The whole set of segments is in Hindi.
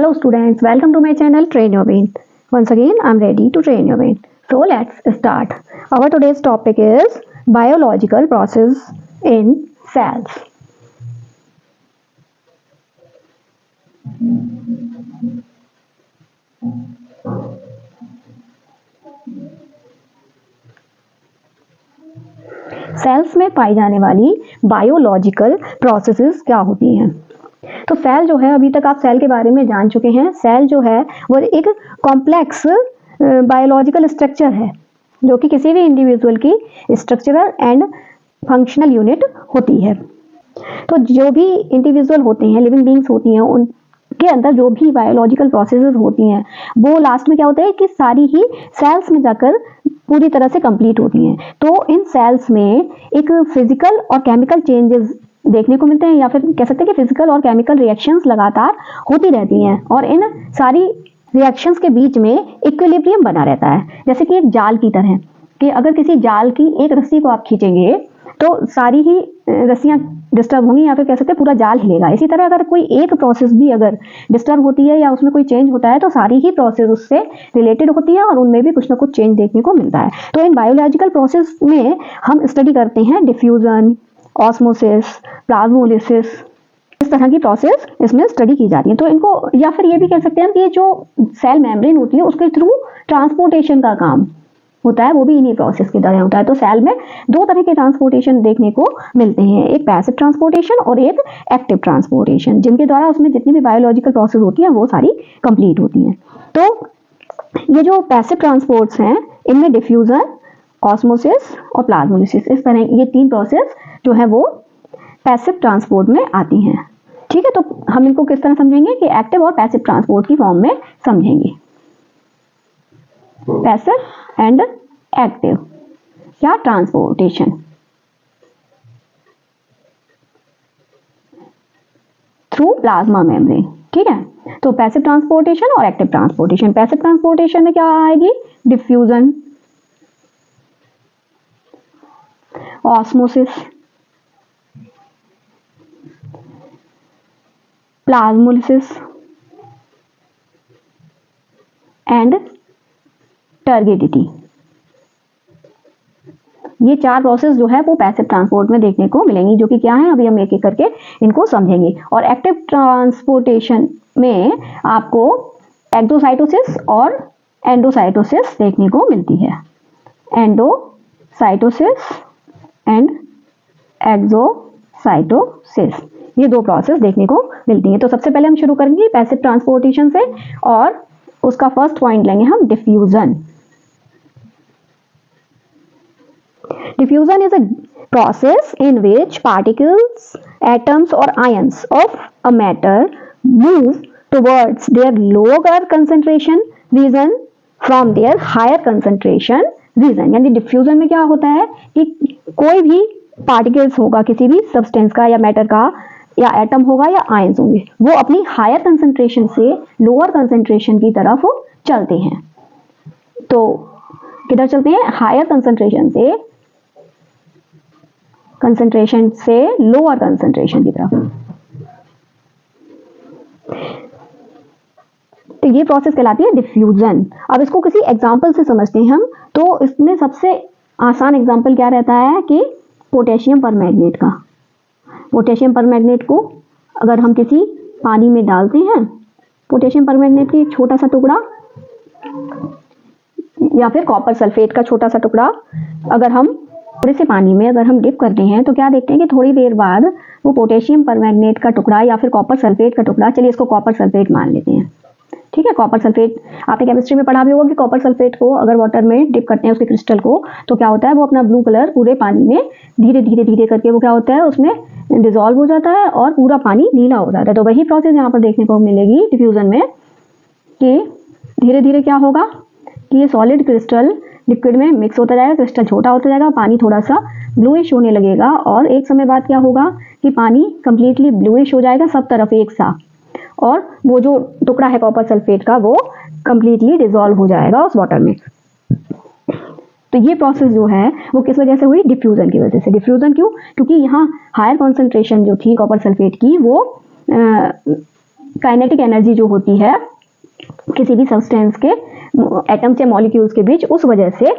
Hello students, welcome to my channel Train Your Brain. Once again, I'm ready to train your brain. So let's start. Our today's topic is biological process in cells. Cells में पाई जाने वाली बायोलॉजिकल प्रोसेसेस क्या होती हैं? तो सेल जो है, अभी तक आप सेल के बारे में जान चुके हैं। सेल जो है वो एक कॉम्प्लेक्स बायोलॉजिकल स्ट्रक्चर है जो कि किसी भी इंडिविजुअल की स्ट्रक्चरल एंड फंक्शनल यूनिट होती है। तो जो भी इंडिविजुअल होते हैं, लिविंग बींग्स होती हैं, उनके अंदर जो भी बायोलॉजिकल प्रोसेसेस होती हैं वो लास्ट में क्या होता है कि सारी ही सेल्स में जाकर पूरी तरह से कंप्लीट होती हैं। तो इन सेल्स में एक फिजिकल और केमिकल चेंजेस देखने को मिलते हैं, या फिर कह सकते हैं कि फिजिकल और केमिकल रिएक्शंस लगातार होती रहती हैं और इन सारी रिएक्शंस के बीच में इक्विलिब्रियम बना रहता है। जैसे कि एक जाल की तरह, कि अगर किसी जाल की एक रस्सी को आप खींचेंगे तो सारी ही रस्सियां डिस्टर्ब होंगी, या फिर कह सकते हैं पूरा जाल हिलेगा। इसी तरह अगर कोई एक प्रोसेस भी अगर डिस्टर्ब होती है या उसमें कोई चेंज होता है तो सारी ही प्रोसेस उससे रिलेटेड होती है और उनमें भी कुछ ना कुछ चेंज देखने को मिलता है। तो इन बायोलॉजिकल प्रोसेस में हम स्टडी करते हैं डिफ्यूजन, ऑस्मोसिस, प्लाज्मोलिसिस, इस तरह की प्रोसेस इसमें स्टडी की जाती है। तो इनको, या फिर ये भी कह सकते हैं कि जो सेल मेम्ब्रेन होती है उसके थ्रू ट्रांसपोर्टेशन का काम होता है, वो भी इन्हीं प्रोसेस की तरह होता है। तो सेल में दो तरह के ट्रांसपोर्टेशन देखने को मिलते हैं, एक पैसिव ट्रांसपोर्टेशन और एक एक्टिव ट्रांसपोर्टेशन, जिनके द्वारा उसमें जितनी भी बायोलॉजिकल प्रोसेस होती है वो सारी कंप्लीट होती हैं। तो ये जो पैसिव ट्रांसपोर्ट्स हैं इनमें डिफ्यूजन, ऑस्मोसिस और प्लाज्मोलिसिस, इस तरह ये तीन प्रोसेस जो है वो पैसिव ट्रांसपोर्ट में आती हैं। ठीक है, तो हम इनको किस तरह समझेंगे कि एक्टिव और पैसिव ट्रांसपोर्ट की फॉर्म में समझेंगे। पैसिव एंड एक्टिव या ट्रांसपोर्टेशन। Through plasma membrane. ठीक है, तो पैसिव ट्रांसपोर्टेशन और एक्टिव ट्रांसपोर्टेशन। पैसिव ट्रांसपोर्टेशन में क्या आएगी? Diffusion, osmosis, plasmolysis and turgidity. ये चार प्रोसेस जो है वो पैसिव ट्रांसपोर्ट में देखने को मिलेंगी, जो कि क्या है अभी हम एक एक करके इनको समझेंगे। और एक्टिव ट्रांसपोर्टेशन में आपको एक्सोसाइटोसिस और एंडोसाइटोसिस देखने को मिलती है। एंडोसाइटोसिस एंड एक्सोसाइटोसिस, ये दो प्रोसेस देखने को मिलती हैं। तो सबसे पहले हम शुरू करेंगे पैसिव ट्रांसपोर्टेशन से, और उसका फर्स्ट पॉइंट लेंगे हम diffusion. Diffusion is a process in which particles, atoms or ions of a matter move towards their lower concentration region from their higher concentration region। यानी डिफ्यूजन में क्या होता है कि कोई भी पार्टिकल्स होगा किसी भी सब्सटेंस का या मैटर का, या एटम होगा या आयंस होंगे, वो अपनी हायर कंसंट्रेशन से लोअर कंसंट्रेशन की तरफ चलते हैं। तो किधर चलते हैं? हायर कंसंट्रेशन से लोअर कंसंट्रेशन की तरफ। तो ये प्रोसेस कहलाती है डिफ्यूजन। अब इसको किसी एग्जांपल से समझते हैं हम। तो इसमें सबसे आसान एग्जांपल क्या रहता है कि पोटेशियम परमैंगनेट का। पोटेशियम परमैंगनेट को अगर हम किसी पानी में डालते हैं, पोटेशियम परमैंगनेट की एक छोटा सा टुकड़ा या फिर कॉपर सल्फेट का छोटा सा टुकड़ा अगर हम थोड़े से पानी में अगर हम डिप करते हैं तो क्या देखते हैं कि थोड़ी देर बाद वो पोटेशियम परमैंगनेट का टुकड़ा या फिर कॉपर सल्फेट का टुकड़ा, चलिए इसको कॉपर सल्फेट मान लेते हैं। ठीक है, कॉपर सल्फेट आपने केमिस्ट्री में पढ़ा भी होगा कि कॉपर सल्फेट को अगर वाटर में डिप करते हैं उसके क्रिस्टल को, तो क्या होता है वो अपना ब्लू कलर पूरे पानी में धीरे धीरे करके वो क्या होता है उसमें डिजोल्व हो जाता है और पूरा पानी नीला हो जाता है। तो वही प्रोसेस यहाँ पर देखने को मिलेगी डिफ्यूजन में, कि धीरे धीरे क्या होगा कि ये सॉलिड क्रिस्टल लिक्विड में मिक्स होता जाएगा, क्रिस्टल छोटा होता जाएगा, पानी थोड़ा सा ब्लूइश होने लगेगा, और एक समय बाद क्या होगा कि पानी कंप्लीटली ब्लूइश हो जाएगा सब तरफ एक साथ, और वो जो टुकड़ा है कॉपर सल्फेट का वो कंप्लीटली डिसॉल्व हो जाएगा उस वाटर में। तो ये प्रोसेस जो है वो किस वजह से हुई? डिफ्यूजन की वजह से। डिफ्यूजन क्यों? क्योंकि यहाँ हायर कॉन्सेंट्रेशन जो थी कॉपर सल्फेट की वो काइनेटिक एनर्जी जो होती है किसी भी सब्सटेंस के एटम्स या मॉलिक्यूल्स के बीच, उस वजह से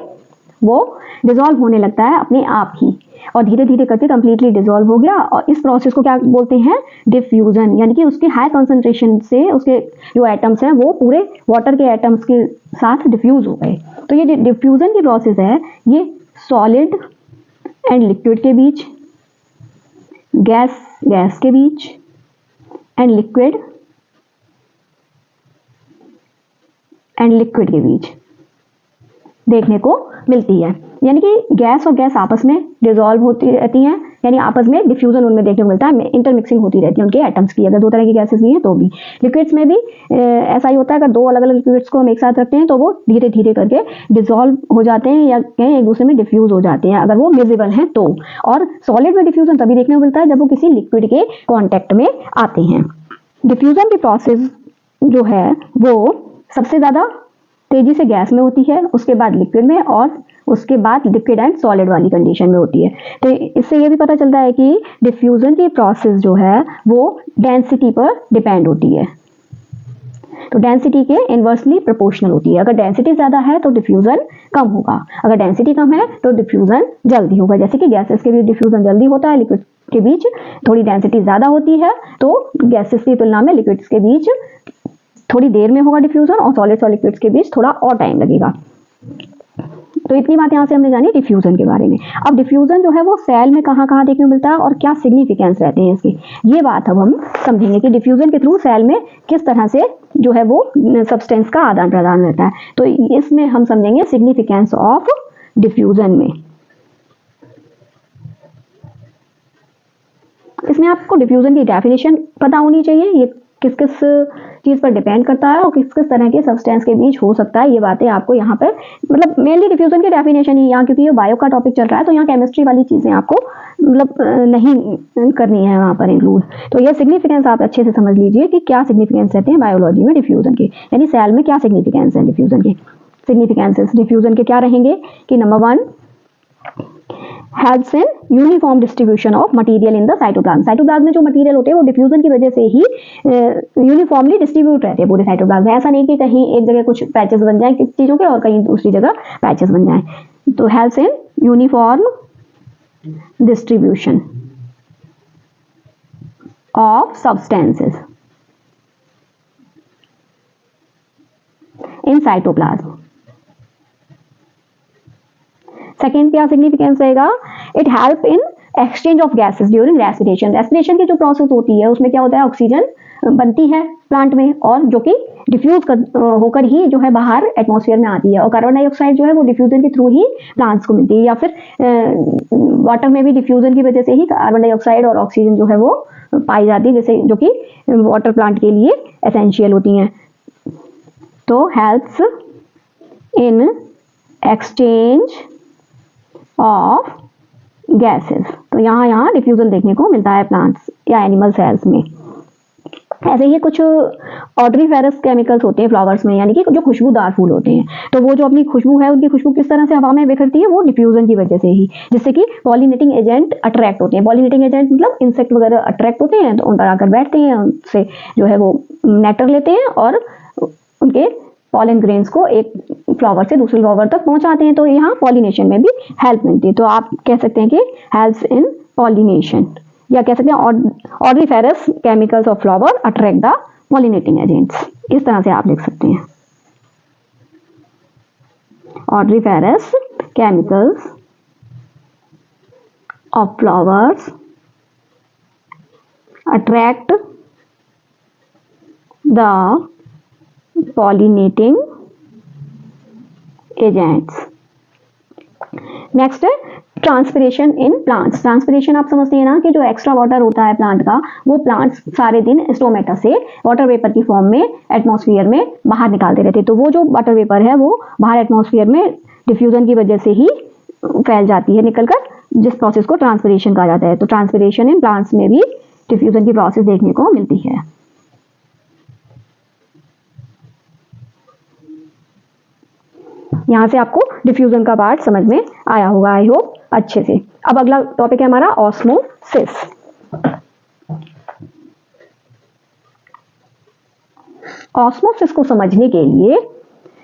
वो डिसॉल्व होने लगता है अपने आप ही, और धीरे धीरे करके कंप्लीटली डिसॉल्व हो गया। और इस प्रोसेस को क्या बोलते हैं? डिफ्यूजन। यानी कि उसके हाई कंसंट्रेशन से उसके जो एटम्स हैं वो पूरे वाटर के एटम्स के साथ डिफ्यूज हो गए। तो ये डिफ्यूजन की प्रोसेस है, ये सॉलिड एंड लिक्विड के बीच, गैस के बीच एंड लिक्विड के बीच देखने को मिलती है। यानी कि गैस और गैस आपस में डिसॉल्व होती रहती हैं, यानी आपस में डिफ्यूजन उनमें देखने को मिलता है, इंटरमिक्सिंग होती रहती है उनके एटम्स की। अगर दो तरह की गैसेस भी हैं तो भी। लिक्विड्स में भी ऐसा ही होता है, अगर दो अलग अलग लिक्विड्स को हम एक साथ रखते हैं तो वो धीरे धीरे करके डिसॉल्व हो जाते हैं या कहीं एक दूसरे में डिफ्यूज हो जाते हैं, अगर वो मिजिबल हैं तो। और सॉलिड में डिफ्यूजन तभी देखने को मिलता है जब वो किसी लिक्विड के कॉन्टेक्ट में आते हैं। डिफ्यूजन की प्रोसेस जो है वो सबसे ज़्यादा तेजी से गैस में होती है, उसके बाद लिक्विड में, और उसके बाद लिक्विड एंड सॉलिड वाली कंडीशन में होती है। तो इससे ये भी पता चलता है कि डिफ्यूजन की प्रोसेस जो है वो डेंसिटी पर डिपेंड होती है। तो डेंसिटी के इनवर्सली प्रोपोर्शनल होती है। अगर डेंसिटी ज़्यादा है तो डिफ्यूजन कम होगा, अगर डेंसिटी कम है तो डिफ्यूजन जल्दी होगा। जैसे कि गैसेस के बीच डिफ्यूजन जल्दी होता है, लिक्विड के बीच थोड़ी डेंसिटी ज़्यादा होती है, तो गैसेस की तुलना में लिक्विड्स के बीच थोड़ी देर में होगा डिफ्यूजन, और सॉलिड्स और लिक्विड्स के बीच थोड़ा और टाइम लगेगा। तो इतनी बात यहाँ से हमने जानी डिफ्यूजन के बारे में। अब डिफ्यूजन जो है वो सेल में कहाँ कहाँ देखने को मिलता है और क्या सिग्निफिकेंस रहते हैं इसके, ये बात अब हम समझेंगे कि डिफ्यूजन के थ्रू सेल में किस तरह से जो है वो सब्सटेंस का आदान प्रदान रहता है। तो इसमें हम समझेंगे सिग्निफिकेंस ऑफ डिफ्यूजन में। इसमें आपको डिफ्यूजन की डेफिनेशन पता होनी चाहिए, ये किस किस चीज़ पर डिपेंड करता है और किस किस तरह के सब्सटेंस के बीच हो सकता है, ये बातें आपको यहाँ पर मतलब मेनली डिफ्यूजन की डेफिनेशन ही यहाँ, क्योंकि ये बायो का टॉपिक चल रहा है तो यहाँ केमिस्ट्री वाली चीज़ें आपको मतलब नहीं करनी है वहाँ पर इंक्लूड। तो ये सिग्निफिकेंस आप अच्छे से समझ लीजिए कि क्या सिग्निफिकेंस रहते हैं बायोलॉजी में डिफ्यूजन के, यानी सेल में क्या सिग्निफिकेंस है डिफ्यूजन के। सिग्निफिकेंसेस डिफ्यूजन के क्या रहेंगे कि number 1 helps in uniform distribution of material in the cytoplasm। Cytoplasm में जो मटेरियल होते हैं वो डिफ्यूजन की वजह से ही यूनिफॉर्मली डिस्ट्रीब्यूट रहते हैं पूरे साइटोप्लाज्म में। ऐसा नहीं कि कहीं एक जगह कुछ पैचेस बन जाएं किसी चीज़ों के और कहीं दूसरी जगह पैचेस बन जाएं। तो helps in uniform distribution of substances in cytoplasm। Second क्या सिग्निफिकेंस रहेगा? It help in exchange of gases during respiration. Respiration की जो प्रोसेस होती है उसमें क्या होता है, ऑक्सीजन बनती है प्लांट में और जो कि डिफ्यूज होकर ही जो है बाहर एटमॉस्फेयर में आती है, और कार्बन डाइऑक्साइड जो है वो डिफ्यूजन के थ्रू ही प्लांट्स को मिलती है, या फिर वाटर में भी डिफ्यूजन की वजह से ही कार्बन डाइऑक्साइड और ऑक्सीजन जो है वो पाई जाती है, जैसे जो कि वाटर प्लांट के लिए एसेंशियल होती हैं। तो helps in exchange of gases. तो यहाँ डिफ्यूजन देखने को मिलता है प्लांट्स या एनिमल सेल्स में। ऐसे ही कुछ ऑड्रीफेरस केमिकल्स होते हैं फ्लावर्स में, यानी कि जो खुशबूदार फूल होते हैं, तो वो जो अपनी खुशबू है उनकी खुशबू किस तरह से हवा में बिखरती है, वो डिफ्यूजन की वजह से ही, जिससे कि पॉलिनेटिंग एजेंट अट्रैक्ट होते हैं। पॉलिनेटिंग एजेंट मतलब इंसेक्ट वगैरह अट्रैक्ट होते हैं, तो उन पर आकर बैठते हैं, उनसे जो है वो नेक्टर लेते हैं और उनके पॉलन ग्रेन्स को एक फ्लावर से दूसरे फ्लावर तक पहुंचाते हैं। तो यहाँ पॉलिनेशन में भी हेल्प मिलती है। तो आप कह सकते हैं कि हेल्प्स इन पॉलिनेशन, या कह सकते हैं odoriferous chemicals of flower attract the pollinating agents. इस तरह से आप लिख सकते हैं, odoriferous chemicals of flowers attract the pollinating agents। Next है ट्रांसपिरेशन इन प्लांट्स। ट्रांसपिरेशन आप समझते हैं ना कि जो एक्स्ट्रा वाटर होता है प्लांट का, वो प्लांट्स सारे दिन स्टोमेटा से वाटर वेपर की फॉर्म में एटमॉस्फेयर में बाहर निकालते रहते हैं। तो वो जो वाटर वेपर है वो बाहर एटमॉस्फेयर में डिफ्यूजन की वजह से ही फैल जाती है निकलकर, जिस प्रोसेस को ट्रांसपिरेशन कहा जाता है। तो ट्रांसपिरेशन इन प्लांट्स में भी डिफ्यूजन की प्रोसेस देखने को मिलती है। यहाँ से आपको डिफ्यूजन का पार्ट समझ में आया होगा, आई होप अच्छे से। अब अगला टॉपिक है हमारा ऑस्मोसिस। ऑस्मोसिस को समझने के लिए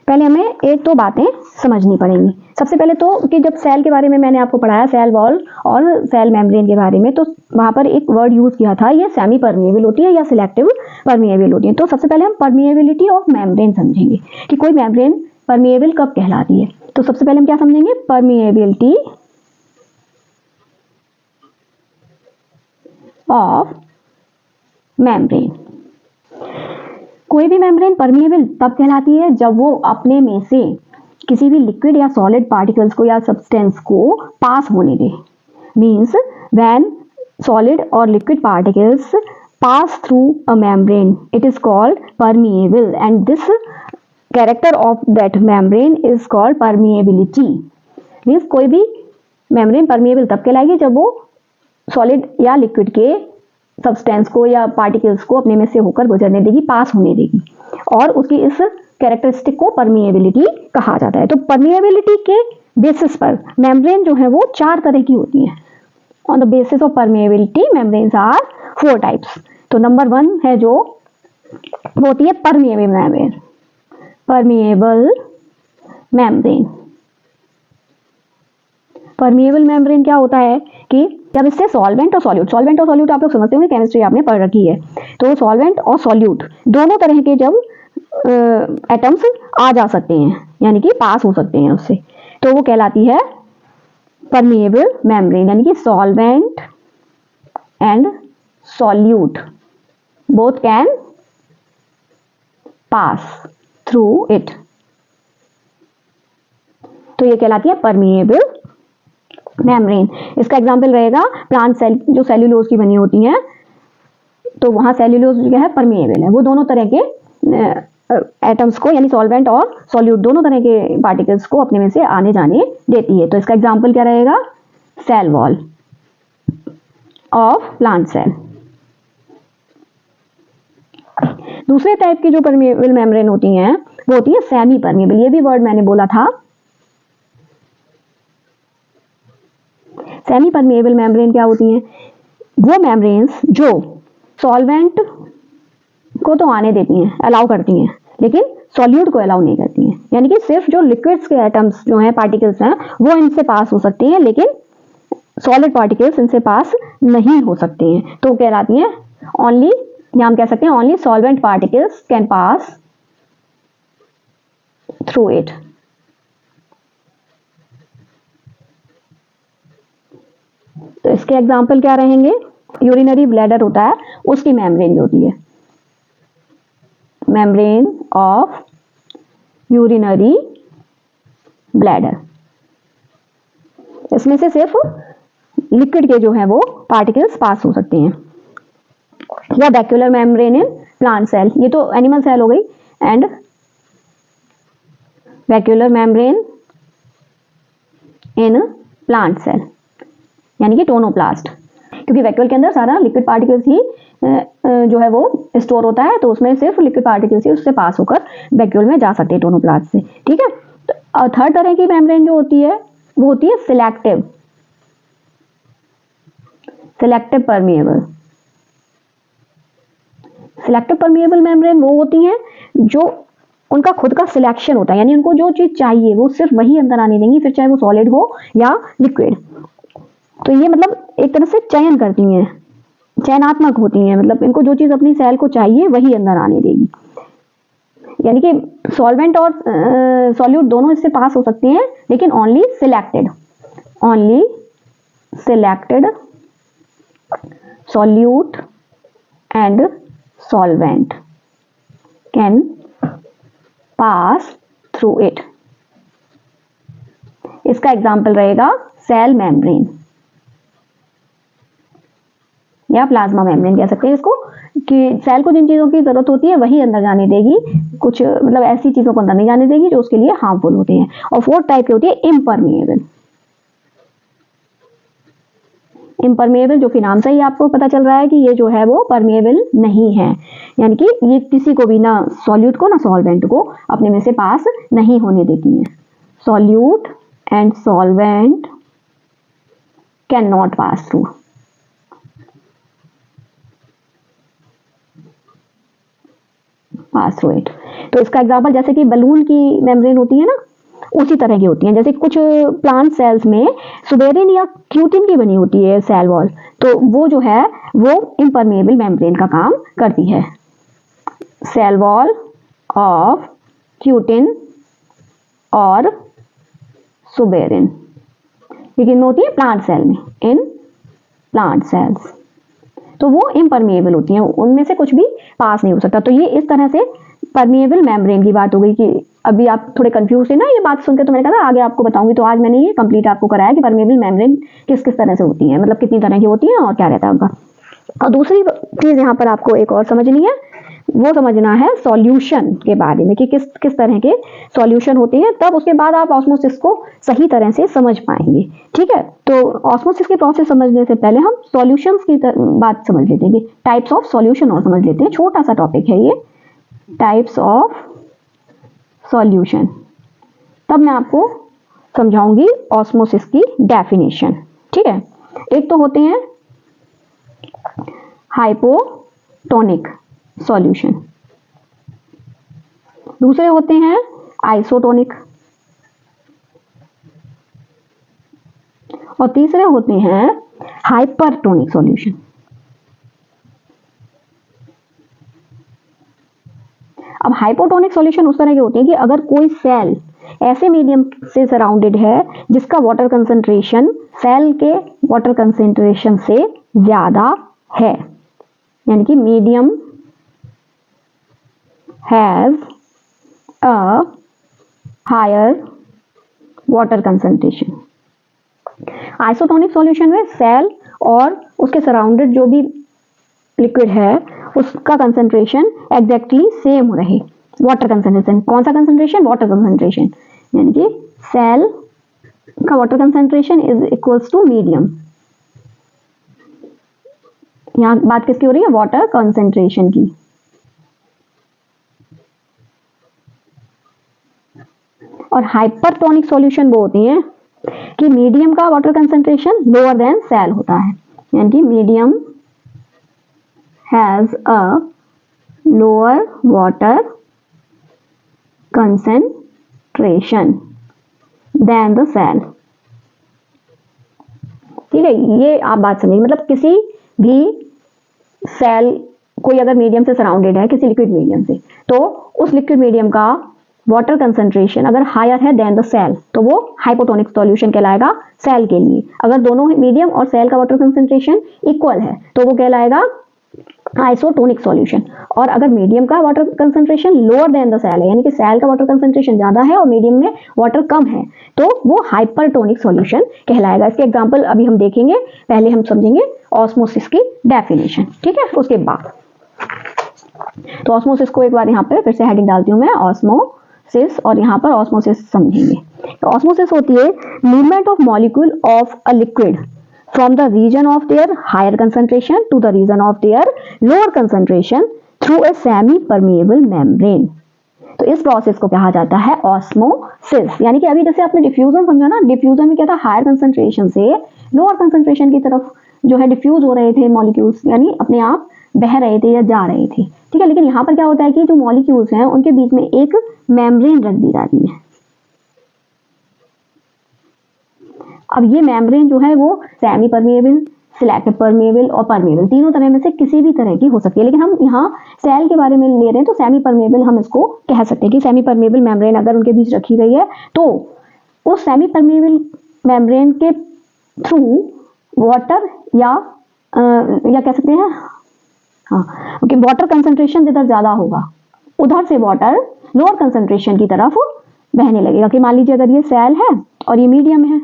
पहले हमें एक तो बातें समझनी पड़ेंगी। सबसे पहले तो कि जब सेल के बारे में मैंने आपको पढ़ाया, सेल वॉल और सेल मेम्ब्रेन के बारे में, तो वहाँ पर एक वर्ड यूज किया था, ये सेमी परमिएबल होती है या सिलेक्टिव परमिएबल होती है। तो सबसे पहले हम परमिएबिलिटी ऑफ मेम्ब्रेन समझेंगे कि कोई मेम्ब्रेन परमिएबल कब कहलाती है। तो सबसे पहले हम क्या समझेंगे, परमिएबिलिटी ऑफ मेम्ब्रेन। कोई भी मेम्ब्रेन परमिएबल तब कहलाती है जब वो अपने में से किसी भी लिक्विड या सॉलिड पार्टिकल्स को या सब्सटेंस को पास होने दे। मीन्स व्हेन सॉलिड और liquid particles pass through a membrane it is called permeable and this character of that membrane is called permeability। Means कोई भी मेम्ब्रेन परमिएबल तब कहलाएगी जब वो सॉलिड या लिक्विड के सब्सटेंस को या पार्टिकल्स को अपने में से होकर गुजरने देगी, पास होने देगी, और उसकी इस कैरेक्टरिस्टिक को परमिएबिलिटी कहा जाता है। तो परमिएबिलिटी के बेसिस पर मेम्ब्रेन जो है वो 4 तरह की होती है। On the basis of permeability membranes are 4 types. तो नंबर 1 है जो वो होती है permeable membrane. Permeable membrane, permeable membrane क्या होता है कि जब इससे सॉल्वेंट और सॉल्यूट आप लोग समझते होंगे, केमिस्ट्री आपने पढ़ रखी है। तो सॉल्वेंट और सॉल्यूट दोनों तरह के जब एटम्स आ जा सकते हैं, यानी कि पास हो सकते हैं उससे, तो वो कहलाती है परमिएबल मेम्ब्रेन। यानी कि solvent and solute both can pass through it, तो ये कहलाती है परमिएबल मेम्ब्रेन। इसका एग्जाम्पल रहेगा प्लांट सेल जो सेल्यूलोज की बनी होती हैं, तो वहां सेल्यूलोज जो है परमिएबल है, वो दोनों तरह के एटम्स को यानी सॉल्वेंट और सॉल्यूट दोनों तरह के पार्टिकल्स को अपने में से आने जाने देती है। तो इसका एग्जाम्पल क्या रहेगा, cell wall of plant cell. दूसरे टाइप की जो परमिएबल मेम्ब्रेन होती हैं वो होती है सेमी परमिएबल। ये भी वर्ड मैंने बोला था। सेमी परमिएबल मेम्ब्रेन क्या होती हैं, वो मेम्ब्रेन्स जो सॉल्वेंट को तो आने देती हैं, अलाउ करती हैं, लेकिन सॉल्यूट को अलाउ नहीं करती हैं। यानी कि सिर्फ जो लिक्विड्स के एटम्स जो हैं, पार्टिकल्स हैं, वो इनसे पास हो सकती हैं, लेकिन सॉलिड पार्टिकल्स इनसे पास नहीं हो सकते हैं। तो कहलाती हैं ओनली, या हम कह सकते हैं only solvent particles can pass through it. तो इसके एग्जाम्पल क्या रहेंगे, यूरिनरी ब्लैडर होता है, उसकी मेम्ब्रेन जो होती है, मेम्ब्रेन ऑफ यूरिनरी ब्लैडर, इसमें से सिर्फ लिक्विड के जो है वो पार्टिकल्स पास हो सकते हैं। या vacuolar membrane in plant cell, ये तो एनिमल सेल हो गई, and vacuolar membrane in plant cell यानी कि टोनोप्लास्ट, क्योंकि वैक्यूल के अंदर सारा लिक्विड पार्टिकल्स ही जो है वो स्टोर होता है, तो उसमें सिर्फ लिक्विड पार्टिकल्स ही उससे पास होकर वैक्यूल में जा सकते हैं टोनोप्लास्ट से। ठीक है। तो थर्ड तरह की मेम्ब्रेन जो होती है वो होती है selective permeable. Selective permeable membrane वो होती हैं जो उनका खुद का सिलेक्शन होता है, यानी उनको जो चीज चाहिए वो सिर्फ वही अंदर आने देंगी, फिर चाहे वो सॉलिड हो या लिक्विड। तो ये मतलब एक तरह से चयन करती हैं, चयनात्मक होती हैं, मतलब इनको जो चीज अपनी सेल को चाहिए वही अंदर आने देगी। यानी कि सॉल्वेंट और सॉल्यूट दोनों इससे पास हो सकते हैं, लेकिन only selected solute and solvent can pass through it. इसका एग्जाम्पल रहेगा सेल मेम्ब्रेन या प्लाज्मा मेम्ब्रेन कह सकते हैं इसको, कि सेल को जिन चीजों की जरूरत होती है वही अंदर जाने देगी, कुछ मतलब ऐसी चीजों को अंदर नहीं जाने देगी जो उसके लिए हार्मफुल होते हैं। और फोर्थ टाइप की होती है इम्परमिएबल। इम्परमिएबल जो कि नाम से ही आपको पता चल रहा है कि ये जो है वो परमिएबल नहीं है, यानी कि ये किसी को भी, ना सॉल्यूट को ना सॉल्वेंट को अपने में से पास नहीं होने देती हैं। Solute and solvent can not pass through. Pass through it. तो इसका एग्जांपल जैसे कि बलून की मेम्ब्रेन होती है ना, उसी तरह की होती हैं। जैसे कुछ प्लांट सेल्स में सुबेरिन या क्यूटिन की बनी होती है सेल वॉल, तो वो जो है वो इम्परमेबल मेम्ब्रेन का काम करती है। सेल वॉल ऑफ क्यूटिन और सुबेरिन, ये किन में होती है? प्लांट सेल में, इन प्लांट सेल्स। तो वो इम्परमेबल होती हैं, उनमें से कुछ भी पास नहीं हो सकता। तो ये इस तरह से परमेबल मेम्ब्रेन की बात हो गई कि अभी आप थोड़े कंफ्यूज थे ना ये बात सुनकर, तो मैंने कहा आगे आपको बताऊंगी। तो आज मैंने ये कंप्लीट आपको कराया कि परमेबल मेम्ब्रेन किस किस तरह से होती है, मतलब कितनी तरह की होती है और क्या रहता है उनका। और दूसरी चीज यहाँ पर आपको एक और समझनी है, वो समझना है सॉल्यूशन के बारे में कि किस किस तरह के सॉल्यूशन होते हैं, तब उसके बाद आप ऑस्मोसिस को सही तरह से समझ पाएंगे। ठीक है, तो ऑस्मोसिस के प्रोसेस समझने से पहले हम सॉल्यूशंस की बात समझ लेते हैं, टाइप्स ऑफ सॉल्यूशन और समझ लेते हैं। छोटा सा टॉपिक है ये, टाइप्स ऑफ सॉल्यूशन। तब मैं आपको समझाऊंगी ऑस्मोसिस की डेफिनेशन। ठीक है, एक तो होते हैं हाइपोटोनिक सॉल्यूशन, दूसरे होते हैं आइसोटोनिक, और तीसरे होते हैं हाइपरटोनिक सॉल्यूशन। अब हाइपोटोनिक सॉल्यूशन उस तरह के होते हैं कि अगर कोई सेल ऐसे मीडियम से सराउंडेड है जिसका वाटर कंसंट्रेशन सेल के वाटर कंसंट्रेशन से ज्यादा है, यानी कि medium has a higher water concentration. Isotonic solution में सेल और उसके सराउंडेड जो भी लिक्विड है उसका कंसंट्रेशन एग्जैक्टली सेम रहे। वाटर कंसंट्रेशन, कौन सा कंसंट्रेशन? वाटर कंसंट्रेशन, यानी कि सेल का water concentration is equals to medium. यहां बात किसकी हो रही है? वाटर कंसंट्रेशन की। और हाइपरटोनिक सॉल्यूशन वो होती हैं कि मीडियम का water concentration lower than cell होता है, यानी कि medium has a lower water concentration than the cell. ठीक है, ये आप बात समझिए। मतलब किसी भी सेल कोई अगर मीडियम से सराउंडेड है, किसी लिक्विड मीडियम से, तो उस लिक्विड मीडियम का वाटर कंसंट्रेशन अगर हायर है देन द सेल, तो वो हाइपोटोनिक सॉल्यूशन कहलाएगा सेल के लिए। अगर दोनों मीडियम और सेल का वाटर कंसंट्रेशन इक्वल है तो वो कहलाएगा आइसोटोनिक सॉल्यूशन। और अगर मीडियम का water concentration lower than the cell है, यानी कि सेल का वाटर कंसंट्रेशन ज्यादा है और मीडियम में वाटर कम है, तो वो हाइपरटोनिक सॉल्यूशन कहलाएगा। इसके एग्जांपल अभी हम देखेंगे, पहले हम समझेंगे ऑस्मोसिस की डेफिनेशन। ठीक है, उसके बाद तो ऑस्मोसिस को एक बार यहाँ पे फिर से हेडिंग डालती हूँ मैं, ऑस्मोसिस, और यहाँ पर ऑस्मोसिस समझेंगे। तो ऑस्मोसिस होती है movement of molecule of a liquid from the region of their higher concentration to the region of their lower concentration through a semi-permeable membrane। तो इस प्रोसेस को कहा जाता है ऑस्मोसिस। यानी कि अभी जैसे आपने डिफ्यूजन समझा ना, डिफ्यूजन में क्या था? हायर कंसंट्रेशन से लोअर कंसंट्रेशन की तरफ जो है डिफ्यूज हो रहे थे मॉलिक्यूल्स, यानी अपने आप बह रहे थे या जा रहे थे। ठीक है, लेकिन यहाँ पर क्या होता है कि जो मॉलिक्यूल्स हैं उनके बीच में एक मेम्ब्रेन रख दी जाती है। अब ये मेम्ब्रेन जो है वो सेमी परमेबल, सिलेक्टिव परमेबल और परमेबल, तीनों तरह में से किसी भी तरह की हो सकती है। लेकिन हम यहाँ सेल के बारे में ले रहे हैं तो सेमी परमेबल हम इसको कह सकते हैं कि सेमी परमेबल मेम्ब्रेन अगर उनके बीच रखी गई है तो उस सेमी परमेबल मेम्ब्रेन के थ्रू वाटर या कह सकते हैं, हाँ, क्योंकि वाटर कंसंट्रेशन जिधर ज्यादा होगा उधर से वाटर लोअर कंसंट्रेशन की तरफ बहने लगेगा। कि मान लीजिए अगर ये सेल है और ये मीडियम है,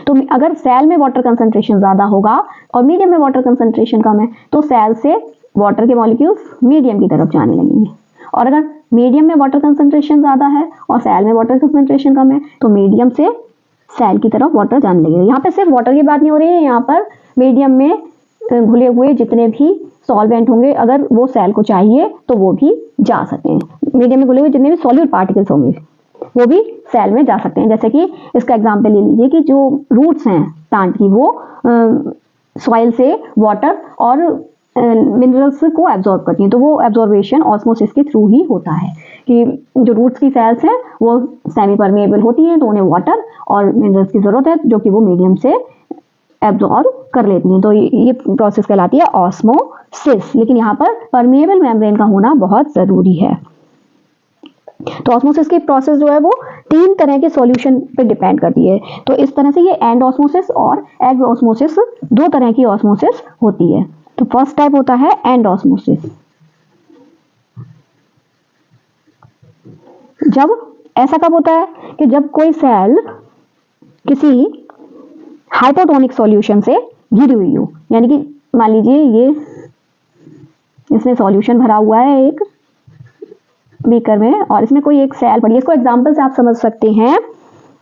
तो अगर सेल में वाटर कंसंट्रेशन ज्यादा होगा और मीडियम में वाटर कंसंट्रेशन कम है, तो सेल से वाटर के मॉलिक्यूल्स मीडियम की तरफ जाने लगेंगे। और अगर मीडियम में वाटर कंसंट्रेशन ज्यादा है और सेल में वाटर कंसंट्रेशन कम है, तो मीडियम से सेल की तरफ वाटर जाने लगेगा। यहाँ पे सिर्फ वाटर की बात नहीं हो रही है, यहाँ पर मीडियम में घुले हुए जितने भी सॉल्वेंट होंगे, अगर वो सेल को चाहिए तो वो भी जा सकते हैं। मीडियम में घुले हुए जितने भी सॉल्यूट पार्टिकल्स होंगे वो भी सेल में जा सकते हैं। जैसे कि इसका एग्जांपल ले लीजिए कि जो रूट्स हैं प्लांट की, वो सॉइल से वाटर और मिनरल्स को एब्जॉर्ब करती हैं। तो वो एब्जॉर्बेशन ऑस्मोसिस के थ्रू ही होता है कि जो रूट्स की सेल्स हैं वो सेमी परमेएबल होती हैं, तो उन्हें वाटर और मिनरल्स की ज़रूरत है जो कि वो मीडियम से एब्जॉर्ब कर लेती हैं। तो ये प्रोसेस कहलाती है ऑस्मोसिस। लेकिन यहाँ पर परमेएबल मेम्ब्रेन का होना बहुत ज़रूरी है। तो ऑस्मोसिस की प्रोसेस जो है वो 3 तरह के सॉल्यूशन पे डिपेंड करती है। तो इस तरह से ये एंड ऑस्मोसिस और एक्स ऑस्मोसिस 2 तरह की ऑस्मोसिस होती है। तो फर्स्ट टाइप होता है एंड ऑस्मोसिस। जब ऐसा कब होता है कि जब कोई सेल किसी हाइपोटोनिक सॉल्यूशन से घिरी हुई हो, यानी कि मान लीजिए ये इसमें सॉल्यूशन भरा हुआ है एक बीकर में और इसमें कोई एक सेल पड़ी है। इसको एग्जांपल से आप समझ सकते हैं,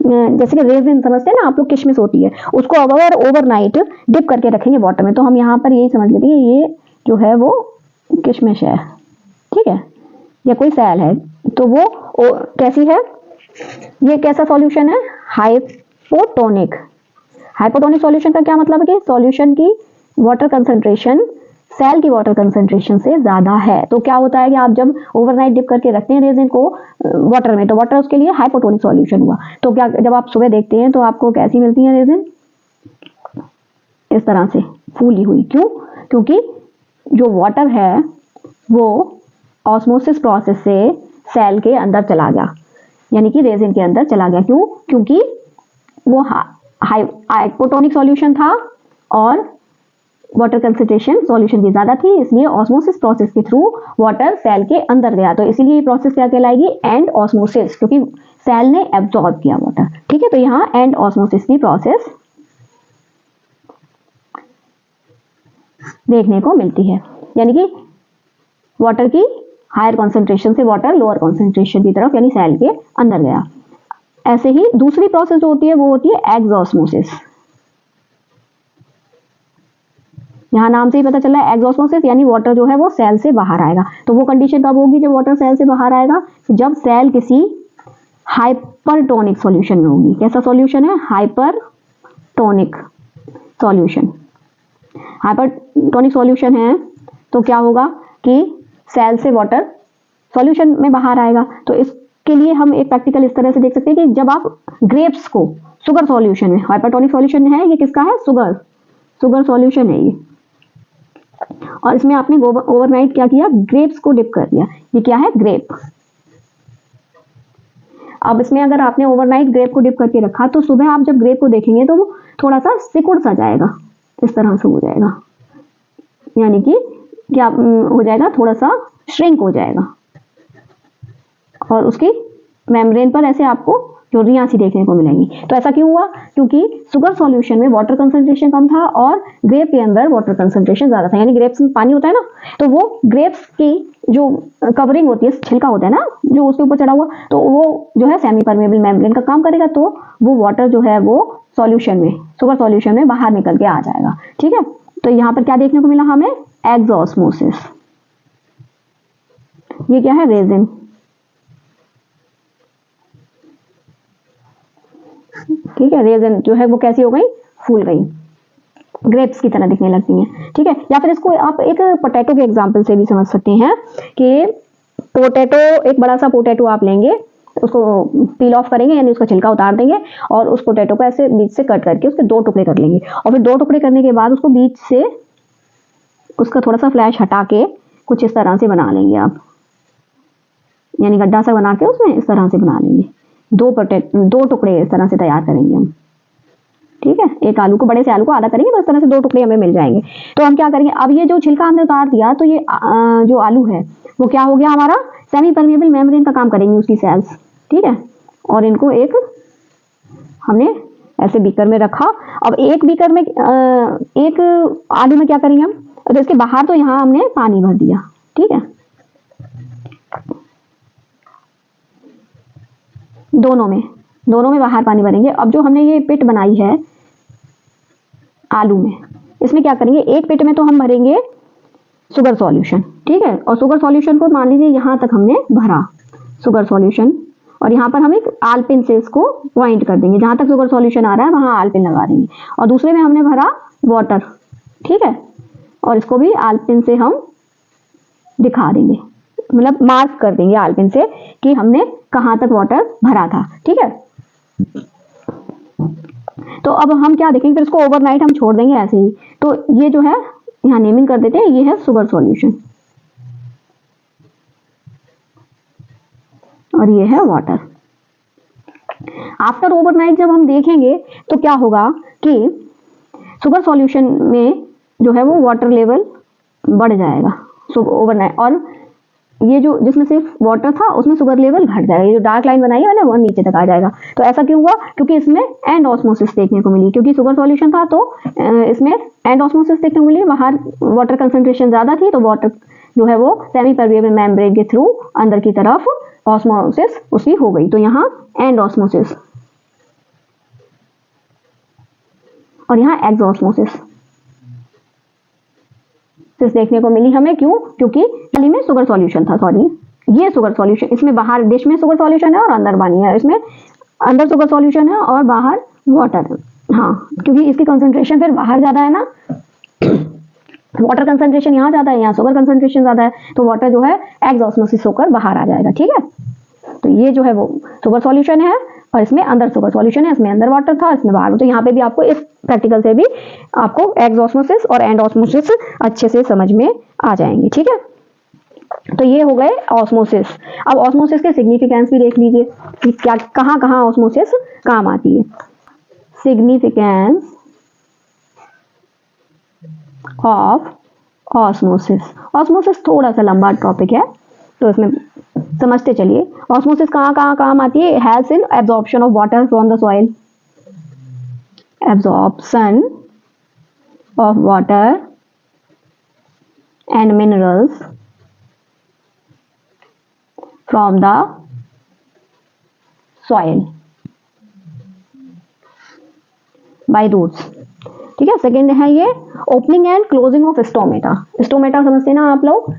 जैसे कि रेजिन समझते हैं ना आप लोग, किशमिश होती है, उसको अगर ओवरनाइट डिप करके रखेंगे वाटर में, तो हम यहाँ पर यही समझ लेते हैं ये जो है वो किशमिश है, ठीक है, या कोई सेल है। तो वो कैसी है, ये कैसा सॉल्यूशन है, हाइपोटोनिक। हाइपोटोनिक सॉल्यूशन का क्या मतलब है कि सॉल्यूशन की वाटर कंसंट्रेशन सेल की वाटर कंसंट्रेशन से ज़्यादा है। तो क्या होता है कि आप जब ओवरनाइट डिप करके रखते हैं रेजिन को वाटर में, तो वाटर उसके लिए हाइपोटोनिक सॉल्यूशन हुआ। तो क्या जब आप सुबह देखते हैं तो आपको कैसी मिलती है रेजिन, इस तरह से फूली हुई। क्यों? क्योंकि जो वाटर है वो ऑस्मोसिस प्रोसेस से सेल के अंदर चला गया, यानी कि रेजिन के अंदर चला गया। क्यों? क्योंकि वो हाइपोटोनिक सॉल्यूशन था और वाटर कंसंट्रेशन सॉल्यूशन की ज़्यादा थी, इसलिए ऑस्मोसिस प्रोसेस के थ्रू वाटर सेल के अंदर गया। तो इसीलिए ये प्रोसेस क्या कहलाएगी, एंड ऑस्मोसिस, क्योंकि सेल ने एब्जॉर्ब किया वाटर। ठीक है, तो यहाँ एंड ऑस्मोसिस की प्रोसेस देखने को मिलती है, यानी कि वाटर की हायर कॉन्सेंट्रेशन से वाटर लोअर कॉन्सेंट्रेशन की तरफ, यानी सेल के अंदर गया। ऐसे ही दूसरी प्रोसेस जो होती है वो होती है एक्सऑस्मोसिस। यहाँ नाम से ही पता चल रहा है एक्सऑस्मोसिस, यानी वाटर जो है वो सेल से बाहर आएगा। तो वो कंडीशन कब होगी जब वाटर सेल से बाहर आएगा, जब सेल किसी हाइपरटोनिक सॉल्यूशन में होगी। कैसा सॉल्यूशन है, हाइपरटोनिक सॉल्यूशन। हाइपरटोनिक सॉल्यूशन है तो क्या होगा कि सेल से वाटर सॉल्यूशन में बाहर आएगा। तो इसके लिए हम एक प्रैक्टिकल इस तरह से देख सकते हैं कि जब आप ग्रेप्स को शुगर सॉल्यूशन में, हाइपरटोनिक सॉल्यूशन है ये, किसका है, शुगर सॉल्यूशन है ये, और इसमें आपने ओवरनाइट क्या किया, ग्रेप्स को डिप कर दिया। ये क्या है, ग्रेप। अब इसमें अगर आपने ओवरनाइट ग्रेप को डिप करके रखा तो सुबह आप जब ग्रेप को देखेंगे तो वो थोड़ा सा सिकुड़ सा जाएगा, इस तरह से हो जाएगा, यानी कि क्या हो जाएगा, थोड़ा सा श्रिंक हो जाएगा और उसकी मेम्ब्रेन पर ऐसे आपको झुर्रियाँ सी देखने को मिलेंगी। तो ऐसा क्यों हुआ, क्योंकि शुगर सॉल्यूशन में वाटर कंसंट्रेशन कम था और ग्रेप के अंदर वाटर कंसंट्रेशन ज़्यादा था। यानी ग्रेप्स में पानी होता है ना, तो वो ग्रेप्स की जो कवरिंग होती है, छिलका होता है ना जो उसके ऊपर चढ़ा हुआ, तो वो जो है सेमी परमेबल मेम्ब्रेन का काम करेगा। तो वो वाटर जो है वो सॉल्यूशन में, शुगर सॉल्यूशन में बाहर निकल के आ जाएगा। ठीक है, तो यहाँ पर क्या देखने को मिला हमें, एक्सऑस्मोसिस। ये क्या है, रेजिन। ठीक है, रेजिन जो है वो कैसी हो गई, फूल गई, ग्रेप्स की तरह दिखने लगती हैं। ठीक है, या फिर इसको आप एक पोटैटो के एग्जांपल से भी समझ सकते हैं कि पोटैटो, एक बड़ा सा पोटैटो आप लेंगे, उसको पील ऑफ करेंगे, यानी उसका छिलका उतार देंगे और उस पोटैटो को ऐसे बीच से कट करके उसके 2 टुकड़े कर लेंगे, और फिर 2 टुकड़े करने के बाद उसको बीच से उसका थोड़ा सा फ्लैश हटा के कुछ इस तरह से बना लेंगे आप, यानी गड्ढा सा बना के उसमें इस तरह से बना लेंगे। 2 टुकड़े इस तरह से तैयार करेंगे हम। ठीक है, एक आलू को, बड़े से आलू को आधा करेंगे तो इस तरह से 2 टुकड़े हमें मिल जाएंगे। तो हम क्या करेंगे, अब ये जो छिलका हमने उतार दिया, तो ये जो आलू है वो क्या हो गया, हमारा सेमी परमेबल मेम्ब्रेन का काम करेंगी उसकी सेल्स। ठीक है, और इनको एक हमने ऐसे बीकर में रखा। अब एक बीकर में एक आलू में क्या करेंगे हम, तो इसके बाहर तो यहाँ हमने पानी भर दिया। ठीक है, दोनों में बाहर पानी भरेंगे। अब जो हमने ये पिट बनाई है आलू में, इसमें क्या करेंगे, एक पिट में तो हम भरेंगे शुगर सॉल्यूशन। ठीक है, और शुगर सॉल्यूशन को मान लीजिए यहाँ तक हमने भरा शुगर सॉल्यूशन, और यहाँ पर हम एक आलपिन से इसको पॉइंट कर देंगे, जहाँ तक शुगर सॉल्यूशन आ रहा है वहाँ आलपिन लगा देंगे, और दूसरे में हमने भरा वाटर। ठीक है, और इसको भी आलपिन से हम दिखा देंगे, मतलब मार्क कर देंगे आलपिन से कि हमने कहाँ तक वाटर भरा था। ठीक है, तो अब हम क्या देखेंगे, फिर इसको ओवरनाइट हम छोड़ देंगे ऐसे ही। तो ये जो है यहाँ नेमिंग कर देते हैं, ये है शुगर सॉल्यूशन और ये है वाटर। आफ्टर ओवरनाइट जब हम देखेंगे तो क्या होगा कि शुगर सॉल्यूशन में जो है वो वाटर लेवल बढ़ जाएगा ओवरनाइट, और ये जो जिसमें सिर्फ वाटर था उसमें शुगर लेवल घट जाएगा। ये जो डार्क लाइन बनाई है ना वो नीचे तक आ जाएगा। तो ऐसा क्यों हुआ, क्योंकि इसमें एंड ऑस्मोसिस देखने को मिली, क्योंकि शुगर सॉल्यूशन था तो इसमें एंड ऑस्मोसिस देखने को मिली। बाहर वाटर कंसंट्रेशन ज्यादा थी तो वाटर जो है वो सेमी परमेबल मेम्ब्रेन के थ्रू अंदर की तरफ ऑस्मोसिस उसकी हो गई। तो यहाँ एंड ऑस्मोसिस और यहाँ एक्सऑस्मोसिस देखने को मिली हमें। क्यों, क्योंकि पानी में शुगर सॉल्यूशन था, सॉरी ये शुगर सॉल्यूशन, इसमें बाहर डिश में शुगर सॉल्यूशन है और अंदर पानी है, इसमें अंदर शुगर सॉल्यूशन है और बाहर वाटर है। हाँ, क्योंकि इसकी कंसंट्रेशन फिर बाहर ज्यादा है ना, वाटर कंसंट्रेशन यहाँ ज्यादा है, यहाँ शुगर कंसंट्रेशन ज्यादा है, तो वाटर जो है एक्सऑस्मोसिस होकर बाहर आ जाएगा। ठीक है, तो ये जो है वो शुगर सॉल्यूशन है और इसमें अंदर शुगर सॉल्यूशन है, इसमें अंदर वाटर था, इसमें बाहर। तो यहाँ पे भी आपको इस प्रैक्टिकल से भी आपको एक्सऑस्मोसिस और एंड ऑस्मोसिस अच्छे से समझ में आ जाएंगे। ठीक है, तो ये हो गए ऑस्मोसिस। अब ऑस्मोसिस के सिग्निफिकेंस भी देख लीजिए कि क्या कहाँ कहाँ ऑस्मोसिस काम आती है। Significance of osmosis. ऑस्मोसिस थोड़ा सा लंबा टॉपिक है तो इसमें समझते चलिए। ऑस्मोसिस कहाँ कहाँ काम आती है। Helps in absorption of water from the soil, absorption of water and minerals from the soil by roots. ठीक है, सेकेंड है ये opening and closing of stomata. Stomata समझते ना आप लोग,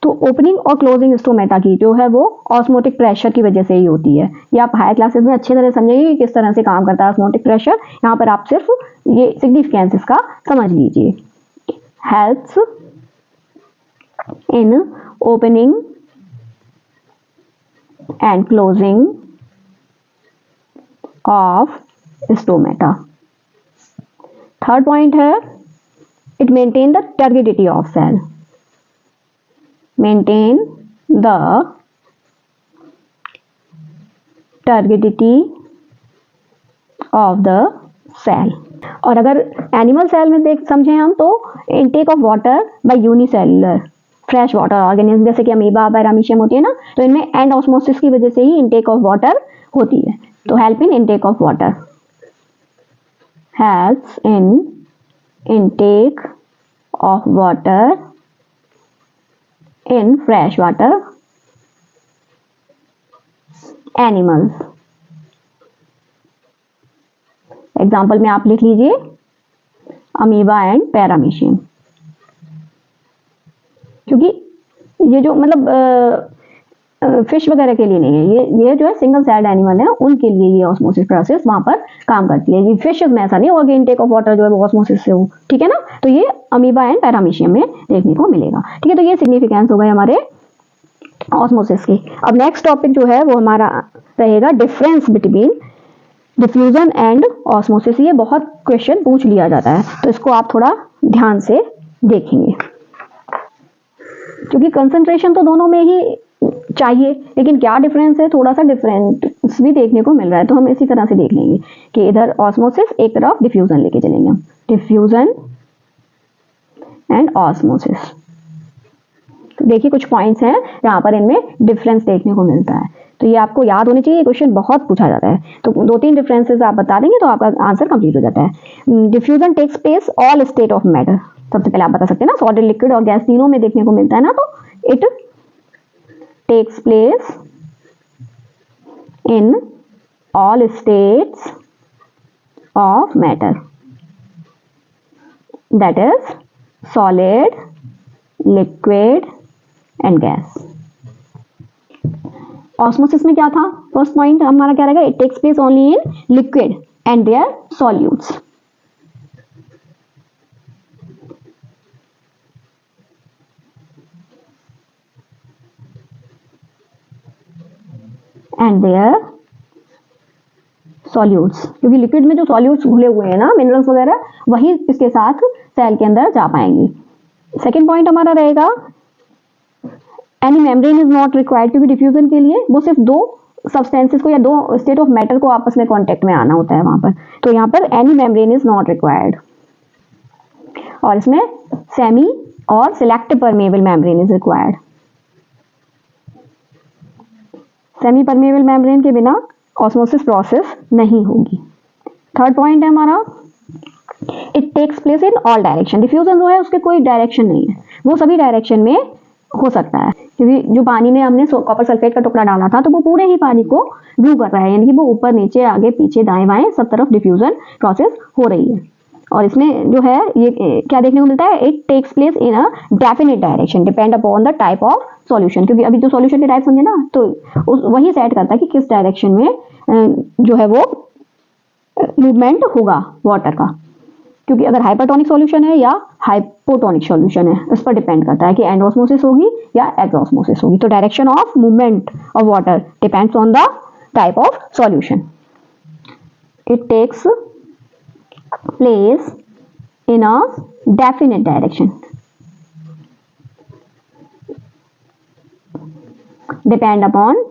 तो ओपनिंग और क्लोजिंग स्टोमेटा की जो है वो ऑस्मोटिक प्रेशर की वजह से ही होती है। ये आप हायर क्लासेस में अच्छी तरह समझेंगे कि किस तरह से काम करता है ऑस्मोटिक प्रेशर। यहाँ पर आप सिर्फ ये सिग्निफिकेंस इसका समझ लीजिए। Helps in opening and closing of stomata. Third point है it maintain the turgidity of cell, maintain the turgidity of the cell। और अगर एनिमल सेल में देख समझें हम तो intake of water bye unicellular fresh water organism जैसे कि अमीबा पैरामीशियम होती है ना, तो इनमें एंड ऑस्मोसिस की वजह से ही इनटेक ऑफ वाटर होती है। तो help in intake of water, helps in intake of water in fresh water animals। Example में आप लिख लीजिए अमीबा एंड पैरामीशियम, क्योंकि ये जो मतलब फिश वगैरह के लिए नहीं है, ये जो है सिंगल सेल्ड एनिमल है उनके लिए ये ऑस्मोसिस प्रोसेस वहां पर काम करती है। ये फिशेस में ऐसा नहीं होगा कि इनटेक ऑफ वाटर जो है वो ऑस्मोसिस से हो, ठीक है ना। तो ये अमीबा एंड पैरामीशियम में देखने को मिलेगा। ठीक है, तो ये सिग्निफिकेंस हो गए हमारे ऑस्मोसिस की। अब नेक्स्ट टॉपिक जो है वो हमारा रहेगा difference between diffusion and osmosis. ये बहुत क्वेश्चन पूछ लिया जाता है, तो इसको आप थोड़ा ध्यान से देखेंगे, क्योंकि कंसंट्रेशन तो दोनों में ही चाहिए, लेकिन क्या डिफरेंस है, थोड़ा सा डिफरेंस भी देखने को मिल रहा है। तो हम इसी तरह से देख लेंगे कि इधर ऑस्मोसिस, एक तरफ डिफ्यूजन लेके चलेंगे हम। डिफ्यूजन एंड ऑस्मोसिस, तो देखिए कुछ पॉइंट्स हैं जहां पर इनमें डिफरेंस देखने को मिलता है, तो ये आपको याद होने चाहिए। क्वेश्चन बहुत पूछा जाता है, तो 2-3 डिफरेंसेस आप बता देंगे तो आपका आंसर कंप्लीट हो जाता है। Diffusion takes place all state of matter. सबसे पहले आप बता सकते हैं ना, सॉलिड, लिक्विड और गैस तीनों में देखने को मिलता है ना, तो it takes place in all states of matter, that is solid, liquid and gas। Osmosis में क्या था, फर्स्ट पॉइंट हमारा क्या रहेगा, it takes place only in liquid and their solutes. And their solutes, क्योंकि लिक्विड में जो सॉल्यूट्स घुले हुए हैं ना, मिनरल्स वगैरह, वही इसके साथ सेल के अंदर जा पाएंगे। सेकेंड पॉइंट हमारा रहेगा any membrane is not required, क्योंकि डिफ्यूजन के लिए वो सिर्फ दो सब्सटेंसेस को या दो स्टेट ऑफ मैटर को आपस में कांटेक्ट में आना होता है वहां पर, तो यहाँ पर any membrane is not required. और इसमें सेमी और selective permeable membrane is required. Semi permeable membrane के बिना ऑस्मोसिस प्रोसेस नहीं होगी। थर्ड पॉइंट है हमारा it takes place in all direction. Diffusion जो है उसके कोई डायरेक्शन नहीं है, वो सभी डायरेक्शन में हो सकता है, क्योंकि जो पानी में हमने कॉपर सल्फेट का टुकड़ा डाला था तो वो पूरे ही पानी को ब्लू कर रहा है, यानी कि वो ऊपर नीचे आगे पीछे दाएं बाएं सब तरफ डिफ्यूजन प्रोसेस हो रही है। और इसमें जो है ये क्या देखने को मिलता है, it takes place in a definite direction depend upon the type of solution, क्योंकि अभी जो सॉल्यूशन के टाइप समझे ना, तो वही सेट करता है कि किस डायरेक्शन में जो है वो मूवमेंट होगा वाटर का, क्योंकि अगर हाइपरटोनिक सॉल्यूशन है या हाइपोटोनिक सॉल्यूशन है, इस पर डिपेंड करता है कि एंड ऑस्मोसिस होगी या एक्सऑस्मोसिस होगी। तो direction of movement of water depends on the type of solution. It takes place in a definite direction depend upon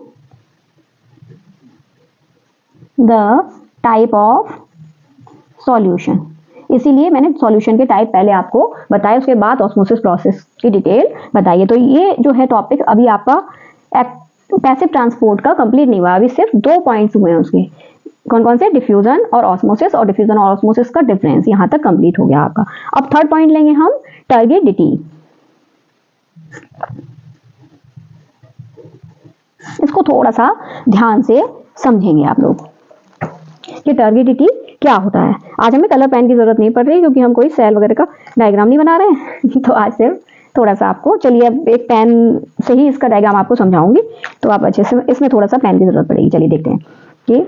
the type of solution. इसीलिए मैंने सॉल्यूशन के टाइप पहले आपको बताया, उसके बाद ऑस्मोसिस प्रोसेस की डिटेल बताइए। तो ये जो है टॉपिक अभी आपका पैसिव ट्रांसपोर्ट का कंप्लीट नहीं हुआ, अभी सिर्फ 2 पॉइंट्स हुए हैं उसके, कौन कौन से, डिफ्यूजन और ऑस्मोसिस, और डिफ्यूजन और ऑस्मोसिस का डिफरेंस यहाँ तक कंप्लीट हो गया आपका। अब थर्ड पॉइंट लेंगे हम, टर्गिडिटी। इसको थोड़ा सा ध्यान से समझेंगे आप लोग कि टर्गिडिटी क्या होता है। आज हमें कलर पेन की जरूरत नहीं पड़ रही, क्योंकि हम कोई सेल वगैरह का डायग्राम नहीं बना रहे हैं तो आज सिर्फ थोड़ा सा आपको, चलिए अब एक पेन से ही इसका डायग्राम आपको समझाऊंगी, तो आप अच्छे से, इसमें थोड़ा सा पेन की जरूरत पड़ेगी। चलिए देखते हैं कि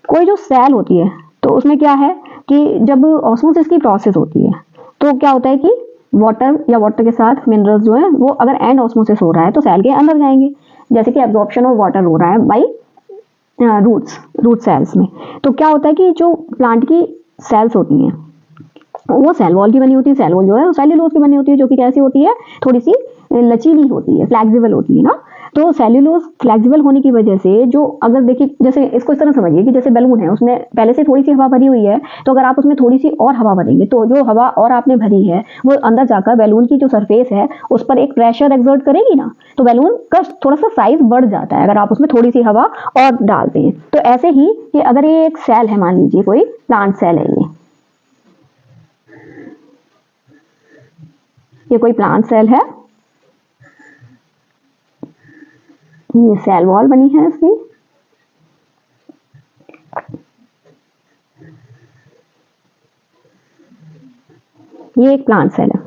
कोई जो सेल होती है तो उसमें क्या है कि जब ऑस्मोसिस की प्रोसेस होती है तो क्या होता है कि वाटर या वाटर के साथ मिनरल्स जो है वो अगर एंड ऑस्मोसिस हो रहा है तो सेल के अंदर जाएंगे, जैसे कि एब्जॉर्प्शन ऑफ वाटर हो रहा है बाई रूट सेल्स में। तो क्या होता है कि जो प्लांट की सेल्स होती हैं वो सेल वॉल की बनी होती है, सेल वॉल जो है वो सेल्यूलोज की बनी होती है, जो कि कैसी होती है, थोड़ी सी लचीली होती है, फ्लेक्सिबल होती है ना। तो सेल्यूलोज फ्लेक्सिबल होने की वजह से जो, अगर देखिए जैसे इसको इस तरह समझिए कि जैसे बैलून है, उसमें पहले से थोड़ी सी हवा भरी हुई है, तो अगर आप उसमें थोड़ी सी और हवा भरेंगे तो जो हवा और आपने भरी है वो अंदर जाकर बैलून की जो सरफेस है उस पर एक प्रेशर एक्सर्ट करेगी ना, तो बैलून का थोड़ा सा साइज बढ़ जाता है अगर आप उसमें थोड़ी सी हवा और डालते हैं। तो ऐसे ही कि अगर ये एक सेल है, मान लीजिए कोई प्लांट सेल है, ये कोई प्लांट सेल है, ये सेल वॉल बनी है इसकी, ये एक प्लांट सेल है।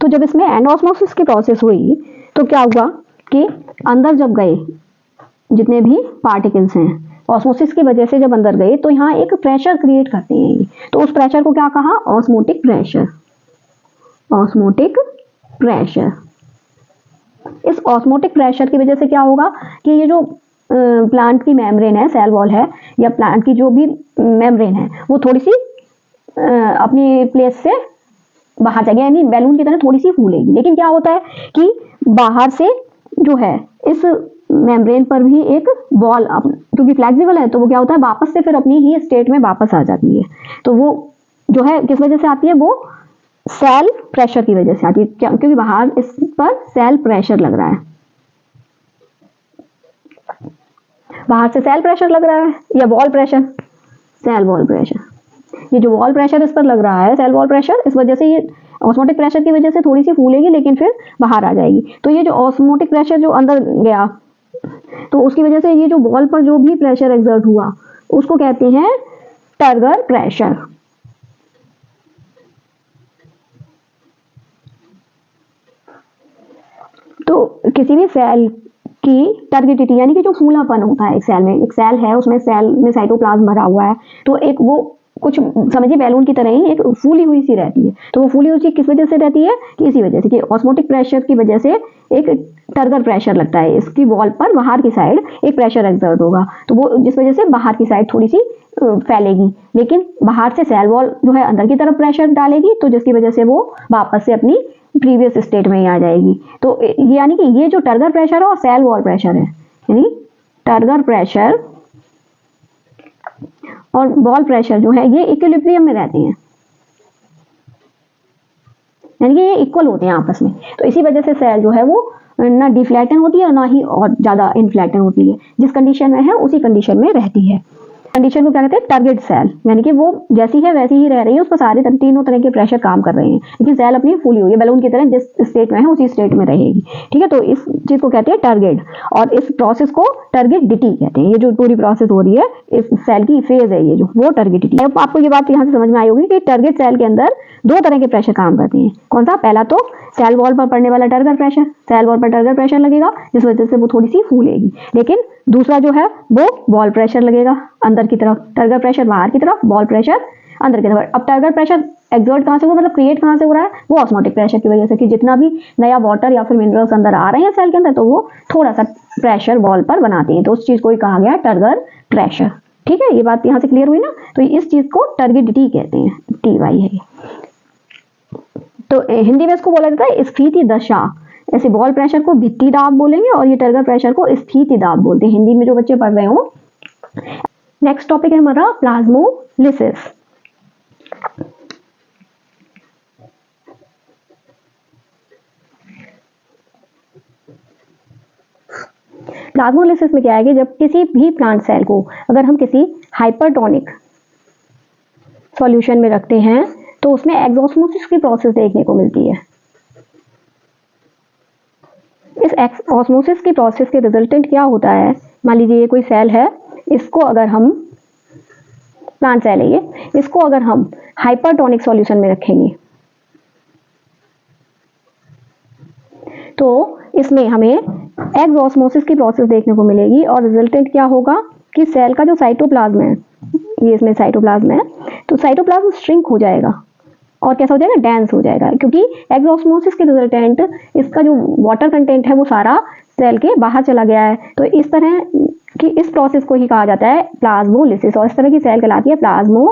तो जब इसमें एंडोस्मोसिस की प्रोसेस हुई तो क्या हुआ कि अंदर जब गए जितने भी पार्टिकल्स हैं, ऑस्मोसिस की वजह से जब अंदर गए तो यहाँ एक प्रेशर क्रिएट करते हैं ये, तो उस प्रेशर को क्या कहा, ऑस्मोटिक प्रेशर। ऑस्मोटिक प्रेशर, इस ऑस्मोटिक प्रेशर की वजह से क्या होगा कि ये जो प्लांट की मेम्ब्रेन है, सेल वॉल है, या प्लांट की जो भी मेम्ब्रेन है वो थोड़ी सी अपनी प्लेस से बाहर जाएगी, यानी बैलून की तरह थोड़ी सी फूलेगी। लेकिन क्या होता है कि बाहर से जो है इस मेम्ब्रेन पर भी एक बॉल, क्योंकि फ्लेक्सिबल है तो वो क्या होता है वापस से फिर अपनी ही स्टेट में वापस आ जाती है। तो वो जो है किस वजह से आती है, वो सेल प्रेशर की वजह से आती है, क्योंकि बाहर इस पर सेल प्रेशर लग रहा है, बाहर से सेल प्रेशर लग रहा है, या wall pressure, cell wall pressure. ये जो वॉल प्रेशर इस पर लग रहा है, सेल वॉल प्रेशर, इस वजह से ये ऑस्मोटिक प्रेशर की वजह से थोड़ी सी फूलेगी लेकिन फिर बाहर आ जाएगी। तो ये जो ऑस्मोटिक प्रेशर जो अंदर गया तो उसकी वजह से ये जो वॉल पर जो भी प्रेशर एक्सर्ट हुआ उसको कहते हैं टर्गर प्रेशर। तो किसी भी सेल की टर्गिडिटी यानी कि जो फूलापन होता है एक सेल में, एक सेल है उसमें सेल में साइटोप्लाज्म भरा हुआ है, तो एक वो कुछ समझिए बैलून की तरह ही एक फूली हुई सी रहती है। तो वो फूली हुई सी किस वजह से रहती है कि इसी वजह से कि ऑस्मोटिक प्रेशर की वजह से एक टर्गर प्रेशर लगता है, इसकी वॉल पर बाहर की साइड एक प्रेशर एक्सर्ट होगा, तो वो जिस वजह से बाहर की साइड थोड़ी सी फैलेगी, लेकिन बाहर से सेल वॉल जो है अंदर की तरफ प्रेशर डालेगी, तो जिसकी वजह से वो वापस से अपनी प्रीवियस स्टेट में ही आ जाएगी। तो यानी कि ये जो टर्गर प्रेशर है और सेल वॉल प्रेशर है, यानी टर्गर प्रेशर और वॉल प्रेशर जो है ये इक्विलिब्रियम में रहते हैं, यानी कि ये इक्वल होते हैं आपस में। तो इसी वजह से सेल जो है वो ना डिफ्लैटन होती है और ना ही और ज़्यादा इन्फ्लैटन होती है, जिस कंडीशन में है उसी कंडीशन में रहती है। कंडीशन को क्या कहते हैं? टारगेट सेल, यानी कि वो जैसी है वैसी ही रह रही है, उस पर सारे तीनों तरह के प्रेशर काम कर रहे हैं, लेकिन सेल अपनी फुली हुई है, बैलून की तरह जिस स्टेट में है उसी स्टेट में रहेगी। ठीक है, तो इस चीज को कहते हैं टारगेट, और इस प्रोसेस को टारगेटिटी कहते हैं। ये जो पूरी प्रोसेस हो रही है इस सेल की फेज है, ये जो वो टारगेटिटी। अब आपको ये बात यहाँ से समझ में आई होगी कि टारगेट सेल के अंदर दो तरह के प्रेशर काम करते हैं। कौन सा? पहला तो सेल वॉल पर पड़ने वाला टर्गर प्रेशर, सेल वॉल पर टर्गर प्रेशर लगेगा जिस वजह से वो थोड़ी सी फूलेगी। लेकिन दूसरा जो है वो वॉल प्रेशर लगेगा अंदर की तरफ, टर्गर प्रेशर बाहर की तरफ, वॉल प्रेशर अंदर की तरफ। अब टर्गर प्रेशर एक्सर्ट कहाँ से हो, मतलब क्रिएट कहाँ से हो रहा है? वो ऑस्मोटिक प्रेशर की वजह से, कि जितना भी नया वाटर या फिर मिनरल्स अंदर आ रहे हैं सेल के अंदर, तो वो थोड़ा सा प्रेशर वॉल पर बनाते हैं, तो उस चीज को ही कहा गया टर्गर प्रेशर। ठीक है, ये बात यहाँ से क्लियर हुई ना? तो इस चीज को टर्गिडिटी कहते हैं, TY है ये। तो हिंदी में इसको बोला जाता है स्फीति दशा। ऐसे बॉल प्रेशर को भित्ति दाब बोलेंगे और ये टर्गर प्रेशर को स्फीति दाब बोलते हैं, हिंदी में जो बच्चे पढ़ रहे हो। नेक्स्ट टॉपिक है हमारा प्लाज्मोलिसिस। प्लाज्मोलिसिस में क्या है कि जब किसी भी प्लांट सेल को अगर हम किसी हाइपरटोनिक सॉल्यूशन में रखते हैं तो उसमें एक्सॉस्मोसिस की प्रोसेस देखने को मिलती है। इस ऑस्मोसिस की प्रोसेस के रिजल्टेंट क्या होता है? मान लीजिए ये कोई सेल है, इसको अगर हम, प्लांट सेल है ये, इसको अगर हम हाइपरटोनिक सॉल्यूशन में रखेंगे तो इसमें हमें एक्सॉस्मोसिस की प्रोसेस देखने को मिलेगी, और रिजल्टेंट क्या होगा कि सेल का जो साइटोप्लाज्म है, ये इसमें साइटोप्लाज्म है, तो साइटोप्लाज्म श्रिंक हो जाएगा और कैसा हो जाएगा? डेंस हो जाएगा, क्योंकि एक्सॉस्मोसिस के रिजल्टेंट इसका जो वाटर कंटेंट है वो सारा सेल के बाहर चला गया है। तो इस तरह की इस प्रोसेस को ही कहा जाता है प्लाज्मोलिसिस, और इस तरह की सेल कहलाती है प्लाज्मोलाइज्ड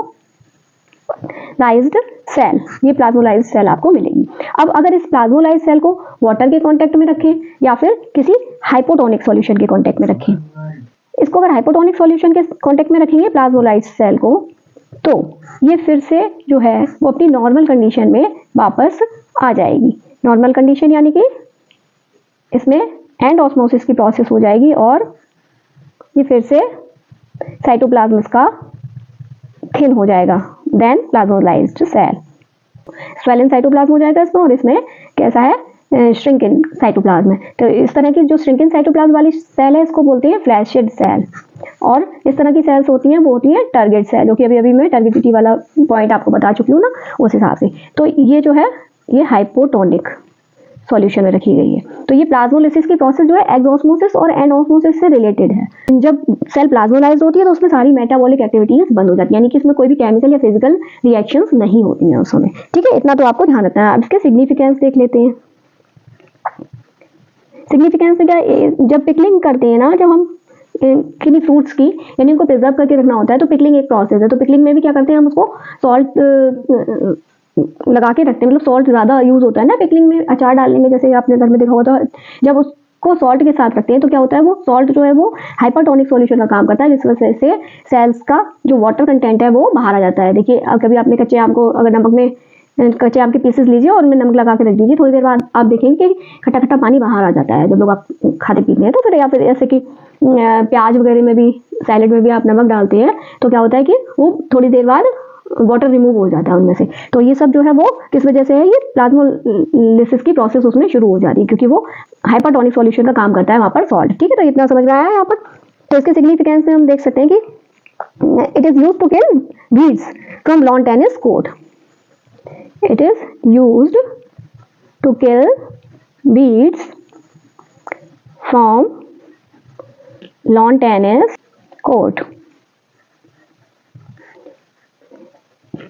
सेल। ये प्लाज्मोलाइज्ड सेल आपको मिलेगी। अब अगर इस प्लाज्मोलाइज्ड सेल को वाटर के कांटेक्ट में रखें या फिर किसी हाइपोटोनिक सॉल्यूशन के कांटेक्ट में रखें, इसको अगर हाइपोटोनिक सॉल्यूशन के कांटेक्ट में रखेंगे प्लाज्मोलाइज्ड सेल को, तो ये फिर से जो है वो अपनी नॉर्मल कंडीशन में वापस आ जाएगी। नॉर्मल कंडीशन यानी कि इसमें एंड ऑस्मोसिस की प्रोसेस हो जाएगी और ये फिर से साइटोप्लाज्म का थिन हो जाएगा, then plasmolysed cell. Swollen cytoplasm हो जाएगा इसमें, और इसमें कैसा है? श्रिंकिन साइटोप्लाज्म है। तो इस तरह की जो श्रिंकिन साइटोप्लाज्म वाली सेल है इसको बोलते हैं फ्लैशिड सेल, और इस तरह की सेल्स होती हैं वो होती हैं टारगेट सेल, जो कि अभी मैं टारगेटिटी वाला पॉइंट आपको बता चुकी हूँ ना, उस हिसाब से। तो ये जो है ये हाइपोटोनिक सॉल्यूशन में रखी गई है। तो ये प्लाज्मोलिसिस की प्रोसेस जो है एक्सॉस्मोसिस और एंडोस्मोसिस से रिलेटेड है। जब सेल प्लाज्मोलाइज होती है तो उसमें सारी मेटाबॉलिक एक्टिविटीज बंद हो जाती है, यानी कि इसमें कोई भी केमिकल या फिजिकल रिएक्शंस नहीं होती हैं उस समय। ठीक है, इतना तो आपको ध्यान रखना है। अब इसके सिग्निफिकेंस देख लेते हैं। सिग्निफिकेंस क्या? जब पिकलिंग करते हैं ना, जब हम किन्हीं फ्रूट्स की, यानी उनको प्रिजर्व करके रखना होता है, तो पिकलिंग एक प्रोसेस है। तो पिकलिंग में भी क्या करते हैं हम उसको सॉल्ट लगा के रखते हैं, मतलब सॉल्ट ज़्यादा यूज होता है ना पिकलिंग में, अचार डालने में। जैसे आपने घर में देखा होगा, तो जब उसको सॉल्ट के साथ रखते हैं तो क्या होता है, वो सॉल्ट जो है वो हाइपरटोनिक सॉल्यूशन का काम करता है, जिस वजह से सेल्स का जो वाटर कंटेंट है वो बाहर आ जाता है। देखिए, कभी आपने कच्चे आम को अगर नमक में, कच्चे आम के पीसेस लीजिए और उनमें नमक लगा के रख दीजिए, थोड़ी देर बाद आप देखेंगे कि खट्टा खट्टा पानी बाहर आ जाता है जब लोग आप खाते पीते हैं। तो फिर या फिर ऐसे कि प्याज वगैरह में भी, सैलेड में भी आप नमक डालते हैं, तो क्या होता है कि वो थोड़ी देर बाद वाटर रिमूव हो जाता है उनमें से। तो ये सब जो है वो किस वजह से है? ये प्लाज्मोलिसिस की प्रोसेस उसमें शुरू हो जाती है, क्योंकि वो हाइपरटोनिक सॉल्यूशन का काम करता है वहाँ पर सॉल्ट। ठीक है, तो इतना समझ में आया है यहाँ पर। तो इसके सिग्निफिकेंस में हम देख सकते हैं कि it is used to kill weeds from lawn tennis court. It is used to kill weeds from lawn tennis court.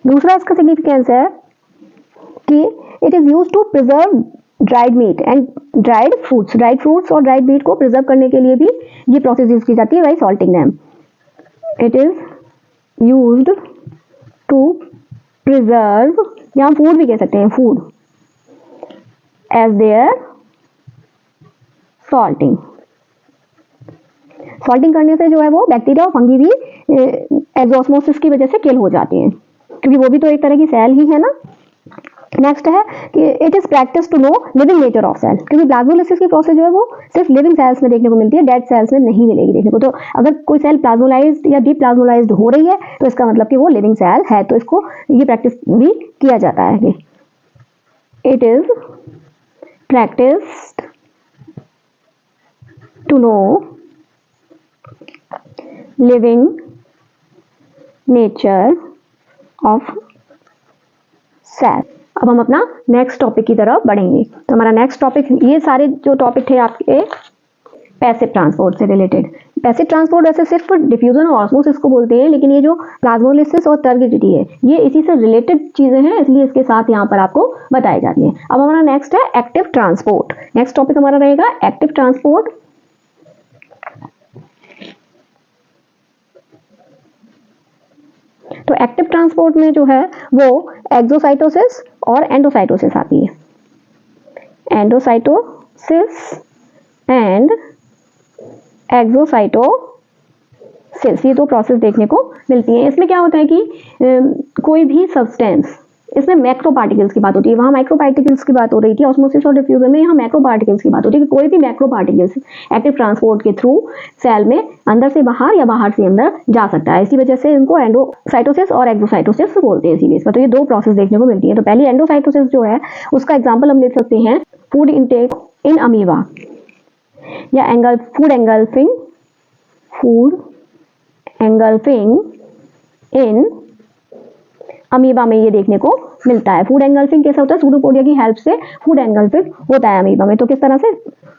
दूसरा इसका सिग्निफिकेंस है कि it is used to preserve dried meat and dried fruits और ड्राइड मीट को प्रिजर्व करने के लिए भी ये प्रोसेस यूज की जाती है by salting them. It is used to preserve, या हम फूड भी कह सकते हैं, फूड एज देयर सॉल्टिंग करने से जो है वो बैक्टीरिया और फंगी भी एग्जॉस्मोसिस की वजह से किल हो जाते हैं, क्योंकि वो भी तो एक तरह की सेल ही है ना। नेक्स्ट है कि it is practice to know living nature of cell, क्योंकि प्लाज्मोलाइसिस की प्रोसेस जो है वो सिर्फ लिविंग सेल्स में देखने को मिलती है, डेड सेल्स में नहीं मिलेगी देखने को। तो अगर कोई सेल प्लाज्मोलाइज्ड या डीप्लाज्मोलाइज्ड हो रही है तो इसका मतलब कि वो लिविंग सेल है। तो इसको ये प्रैक्टिस भी किया जाता है कि it is practised to know living nature of cell. अब हम अपना नेक्स्ट टॉपिक की तरफ बढ़ेंगे। तो हमारा नेक्स्ट टॉपिक, ये सारे जो टॉपिक थे आपके पैसिव ट्रांसपोर्ट से रिलेटेड। पैसिव ट्रांसपोर्ट वैसे सिर्फ डिफ्यूजन और ऑस्मोसिस को बोलते हैं, लेकिन ये जो प्लाज्मोलाइसिस और टर्गिडिटी है ये इसी से रिलेटेड चीजें हैं, इसलिए इसके साथ यहाँ पर आपको बताई जाती हैं। अब हमारा नेक्स्ट है एक्टिव ट्रांसपोर्ट। नेक्स्ट टॉपिक हमारा रहेगा एक्टिव ट्रांसपोर्ट। तो एक्टिव ट्रांसपोर्ट में जो है वो एक्सोसाइटोसिस और एंडोसाइटोसिस आती है। एंडोसाइटोसिस एंड एक्सोसाइटोसिस, ये दो प्रोसेस देखने को मिलती हैं। इसमें क्या होता है कि कोई भी सब्सटेंस, इसमें मैक्रो पार्टिकल्स की बात होती है, वहाँ माइक्रो पार्टिकल्स की बात हो रही थी ऑस्मोसिस और डिफ्यूजन में, यहाँ मैक्रो पार्टिकल्स की बात होती है कि कोई भी मैक्रो पार्टिकल्स एक्टिव ट्रांसपोर्ट के थ्रू सेल में अंदर से बाहर या बाहर से अंदर जा सकता है। इसी वजह से इनको एंडोसाइटोसिस और एक्सोसाइटोसिस बोलते हैं इसी बेस पर। तो ये दो प्रोसेस देखने को मिलती है। तो पहली एंडोसाइटोसिस जो है उसका एग्जाम्पल हम ले सकते हैं फूड इनटेक इन अमीबा या फूड एंगल्फिंग इन अमीबा में ये देखने को मिलता है। फूड एंगल्फिंग कैसा होता है? सूडोपोडिया की हेल्प से फूड एंगल्फिंग होता है अमीबा में। तो किस तरह से?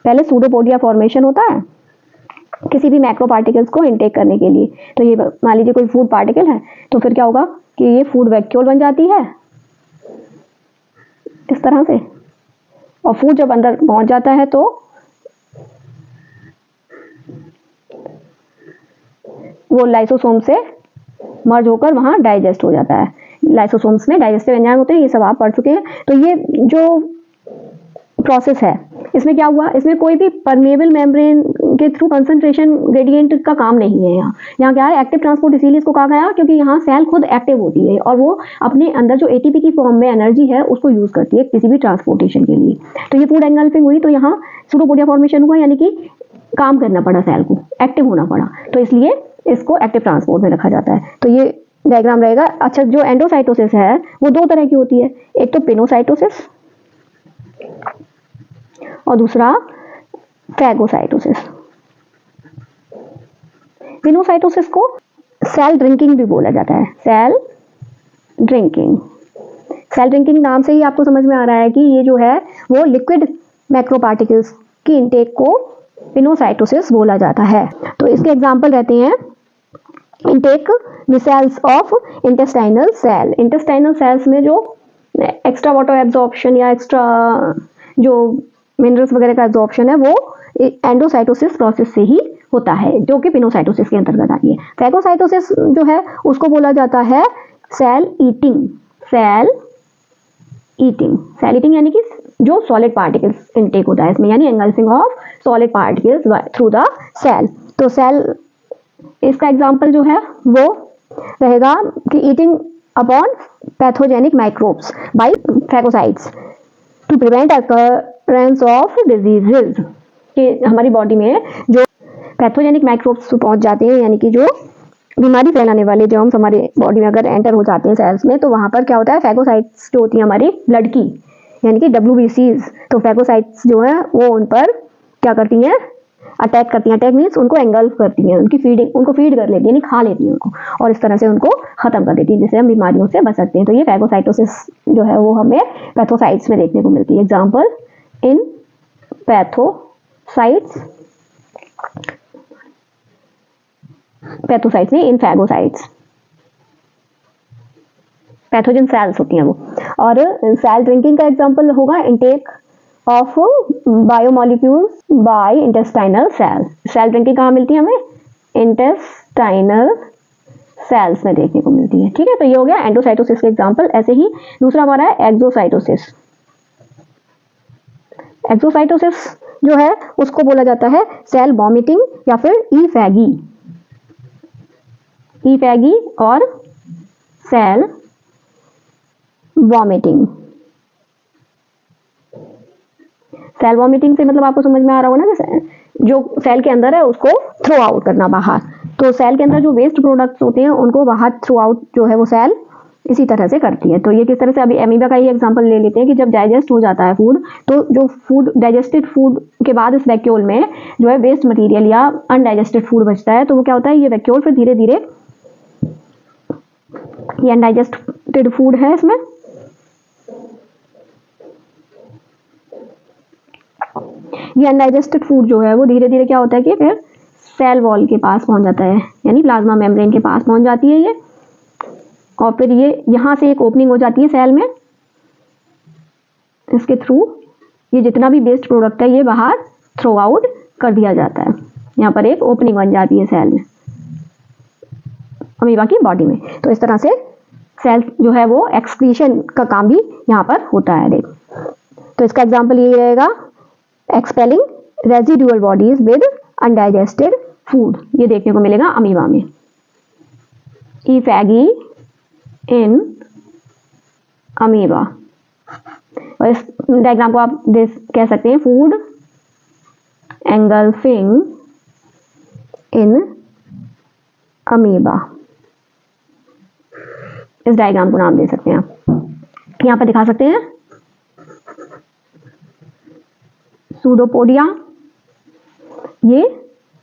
पहले सूडोपोडिया फॉर्मेशन होता है किसी भी मैक्रो पार्टिकल्स को इनटेक करने के लिए। तो ये मान लीजिए कोई फूड पार्टिकल है, तो फिर क्या होगा कि ये फूड वैक्यूल बन जाती है इस तरह से, और फूड जब अंदर पहुंच जाता है तो वो लाइसोसोम से मर्ज होकर वहां डाइजेस्ट हो जाता है। लाइसोसोम्स में डाइजेस्टिव एंजाइम होते हैं, ये सब आप पढ़ चुके हैं। तो ये जो प्रोसेस है इसमें क्या हुआ, इसमें कोई भी परमेबल मेम्ब्रेन के थ्रू कंसंट्रेशन ग्रेडियंट का काम नहीं है। यहाँ क्या है, एक्टिव ट्रांसपोर्ट इसीलिए इसको कहा गया क्योंकि यहाँ सेल खुद एक्टिव होती है और वो अपने अंदर जो एटीपी की फॉर्म में एनर्जी है उसको यूज करती है किसी भी ट्रांसपोर्टेशन के लिए। तो ये फूड एंगल्फिंग हुई, तो यहाँ सूडोपोडिया फॉर्मेशन हुआ, यानी कि काम करना पड़ा सेल को, एक्टिव होना पड़ा, तो इसलिए इसको एक्टिव ट्रांसपोर्ट में रखा जाता है। तो ये डायग्राम रहेगा। अच्छा, जो एंडोसाइटोसिस है वो दो तरह की होती है, एक तो पिनोसाइटोसिस और दूसरा फैगोसाइटोसिस। पिनोसाइटोसिस को सेल ड्रिंकिंग भी बोला जाता है। सेल ड्रिंकिंग नाम से ही आपको समझ में आ रहा है कि ये जो है वो लिक्विड मैक्रो पार्टिकल्स की इनटेक को पिनोसाइटोसिस बोला जाता है। तो इसके एग्जाम्पल रहते हैं intake micelles of intestinal cell. Intestinal cells में जो एक्स्ट्रा वाटर एब्जॉर्प्शन या एक्स्ट्रा जो मिनरल्स वगैरह का एब्जॉर्प्शन है वो एंडोसाइटोसिस प्रोसेस से ही होता है, जो कि पिनोसाइटोसिस के अंतर्गत आती है। फैगोसाइटोसिस जो है उसको बोला जाता है सेल ईटिंग यानी कि जो सॉलिड पार्टिकल्स इनटेक होता है इसमें, यानी engulfing of solid particles through the cell. तो सेल, इसका एग्जाम्पल जो है वो रहेगा कि eating upon pathogenic microbes by phagocytes to prevent occurrence of diseases. कि हमारी बॉडी में जो पैथोजेनिक माइक्रोब्स पहुंच जाते हैं, यानी कि जो बीमारी फैलाने वाले जर्म्स हमारे बॉडी में अगर एंटर हो जाते हैं सेल्स में, तो वहां पर क्या होता है, फैगोसाइट्स जो होती है हमारी ब्लड की, यानी कि WBCs, तो फैगोसाइट्स जो है वो उन पर क्या करती हैं, अटैक करती हैं। अटैक मीन्स उनको एंगल्फ करती हैं, उनको फीड कर लेती है, यानी खा लेती हैं उनको, और इस तरह से उनको खत्म कर देती है, जिससे हम बीमारियों से बच सकते हैं। तो ये फैगोसाइटोसिस जो है वो हमें पैथोसाइट्स में देखने को मिलती है। एग्जाम्पल इन पैथोसाइट्स में इन फैगोसाइट्स, पैथोजन सेल्स होती हैं वो। और सेल ड्रिंकिंग का एग्जाम्पल होगा intake of biomolecules by intestinal cell. Cell drinking कहाँ मिलती है हमें? इंटेस्टाइनल सेल्स में देखने को मिलती है। ठीक है, तो ये हो गया एंडोसाइटोसिस का एग्जांपल। ऐसे ही दूसरा हमारा है एक्सोसाइटोसिस। एक्सोसाइटोसिस जो है उसको बोला जाता है सेल वॉमिटिंग या फिर ईफैगी। ईफैगी और सेल वॉमिटिंग। सेल वॉमिटिंग से मतलब आपको समझ में आ रहा होगा ना कि जो सेल के अंदर है उसको थ्रो आउट करना बाहर। तो सेल के अंदर जो वेस्ट प्रोडक्ट्स होते हैं उनको बाहर थ्रो आउट जो है वो सेल इसी तरह से करती है। तो ये किस तरह से, अभी एमीबा का ही एग्जांपल ले लेते हैं कि जब डाइजेस्ट हो जाता है फूड, तो जो फूड डाइजेस्टेड फूड के बाद इस वैक्यूल में जो है वेस्ट मटेरियल या अनडाइजेस्टेड फूड बचता है, तो वो क्या होता है, ये वैक्यूल फिर धीरे धीरे, ये अनडाइजेस्टेड फूड है, इसमें ये अनडाइजेस्टेड फूड जो है वो धीरे धीरे क्या होता है कि फिर सेल वॉल के पास पहुंच जाता है, यानी प्लाज्मा मेम्ब्रेन के पास पहुंच जाती है ये, और फिर ये यहाँ से एक ओपनिंग हो जाती है सेल में, इसके थ्रू ये जितना भी वेस्ट प्रोडक्ट है ये बाहर थ्रो आउट कर दिया जाता है। यहाँ पर एक ओपनिंग बन जाती है सेल में, अमीबा की बॉडी में। तो इस तरह से सेल जो है वो एक्सक्रीशन का काम भी यहाँ पर होता है। देख, तो इसका एग्जाम्पल ये रहेगा expelling residual bodies with undigested food, ये देखने को मिलेगा अमीबा में। ईफैगी इन अमीबा, और इस डायग्राम को आप कह सकते हैं फूड एंगल्फिंग इन अमीबा, इस डायग्राम को नाम दे सकते हैं आप। यहाँ पर दिखा सकते हैं सूडोपोडिया, ये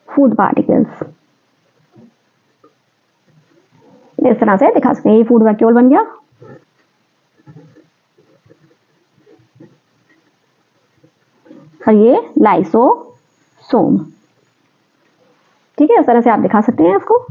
फूड पार्टिकल्स इस तरह से दिखा सकते हैं। ये फूड वैक्यूल बन गया, और ये लाइसोसोम। ठीक है, इस तरह से आप दिखा सकते हैं इसको।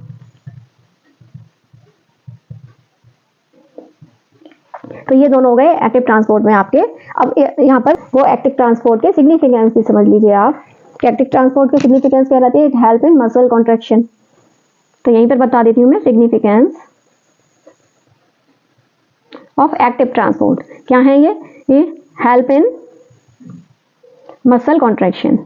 तो ये दोनों हो गए एक्टिव ट्रांसपोर्ट में आपके। अब यहाँ पर वो एक्टिव ट्रांसपोर्ट के सिग्निफिकेंस भी समझ लीजिए आप कि एक्टिव ट्रांसपोर्ट के सिग्निफिकेंस क्या रहती है? It help in muscle contraction. तो यहीं पर बता देती हूँ मैं सिग्निफिकेंस ऑफ एक्टिव ट्रांसपोर्ट क्या है। ये help in muscle contraction.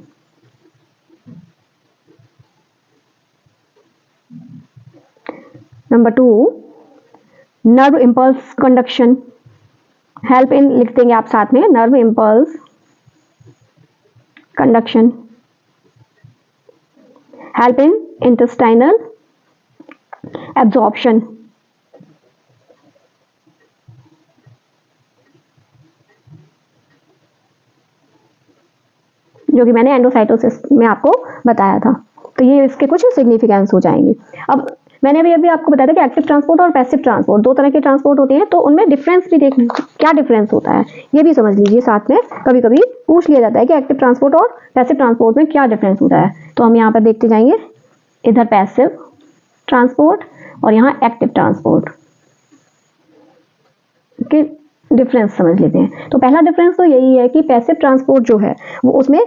Number 2, nerve impulse conduction. Help in लिख देंगे आप साथ में, nerve impulse conduction. Help in intestinal absorption. जो कि मैंने एंडोसाइटोसिस में आपको बताया था। तो ये इसके कुछ सिग्निफिकेंस हो जाएंगे। अब मैंने अभी आपको बताया था कि एक्टिव ट्रांसपोर्ट और पैसिव ट्रांसपोर्ट दो तरह के ट्रांसपोर्ट होते हैं, तो उनमें डिफरेंस भी देखना, क्या डिफरेंस होता है ये भी समझ लीजिए साथ में। कभी कभी पूछ लिया जाता है कि एक्टिव ट्रांसपोर्ट और पैसिव ट्रांसपोर्ट में क्या डिफरेंस होता है। तो हम यहाँ पर देखते जाएंगे, इधर पैसिव ट्रांसपोर्ट और यहाँ एक्टिव ट्रांसपोर्ट के डिफरेंस समझ लेते हैं। तो पहला डिफरेंस तो यही है कि पैसिव ट्रांसपोर्ट जो है वो उसमें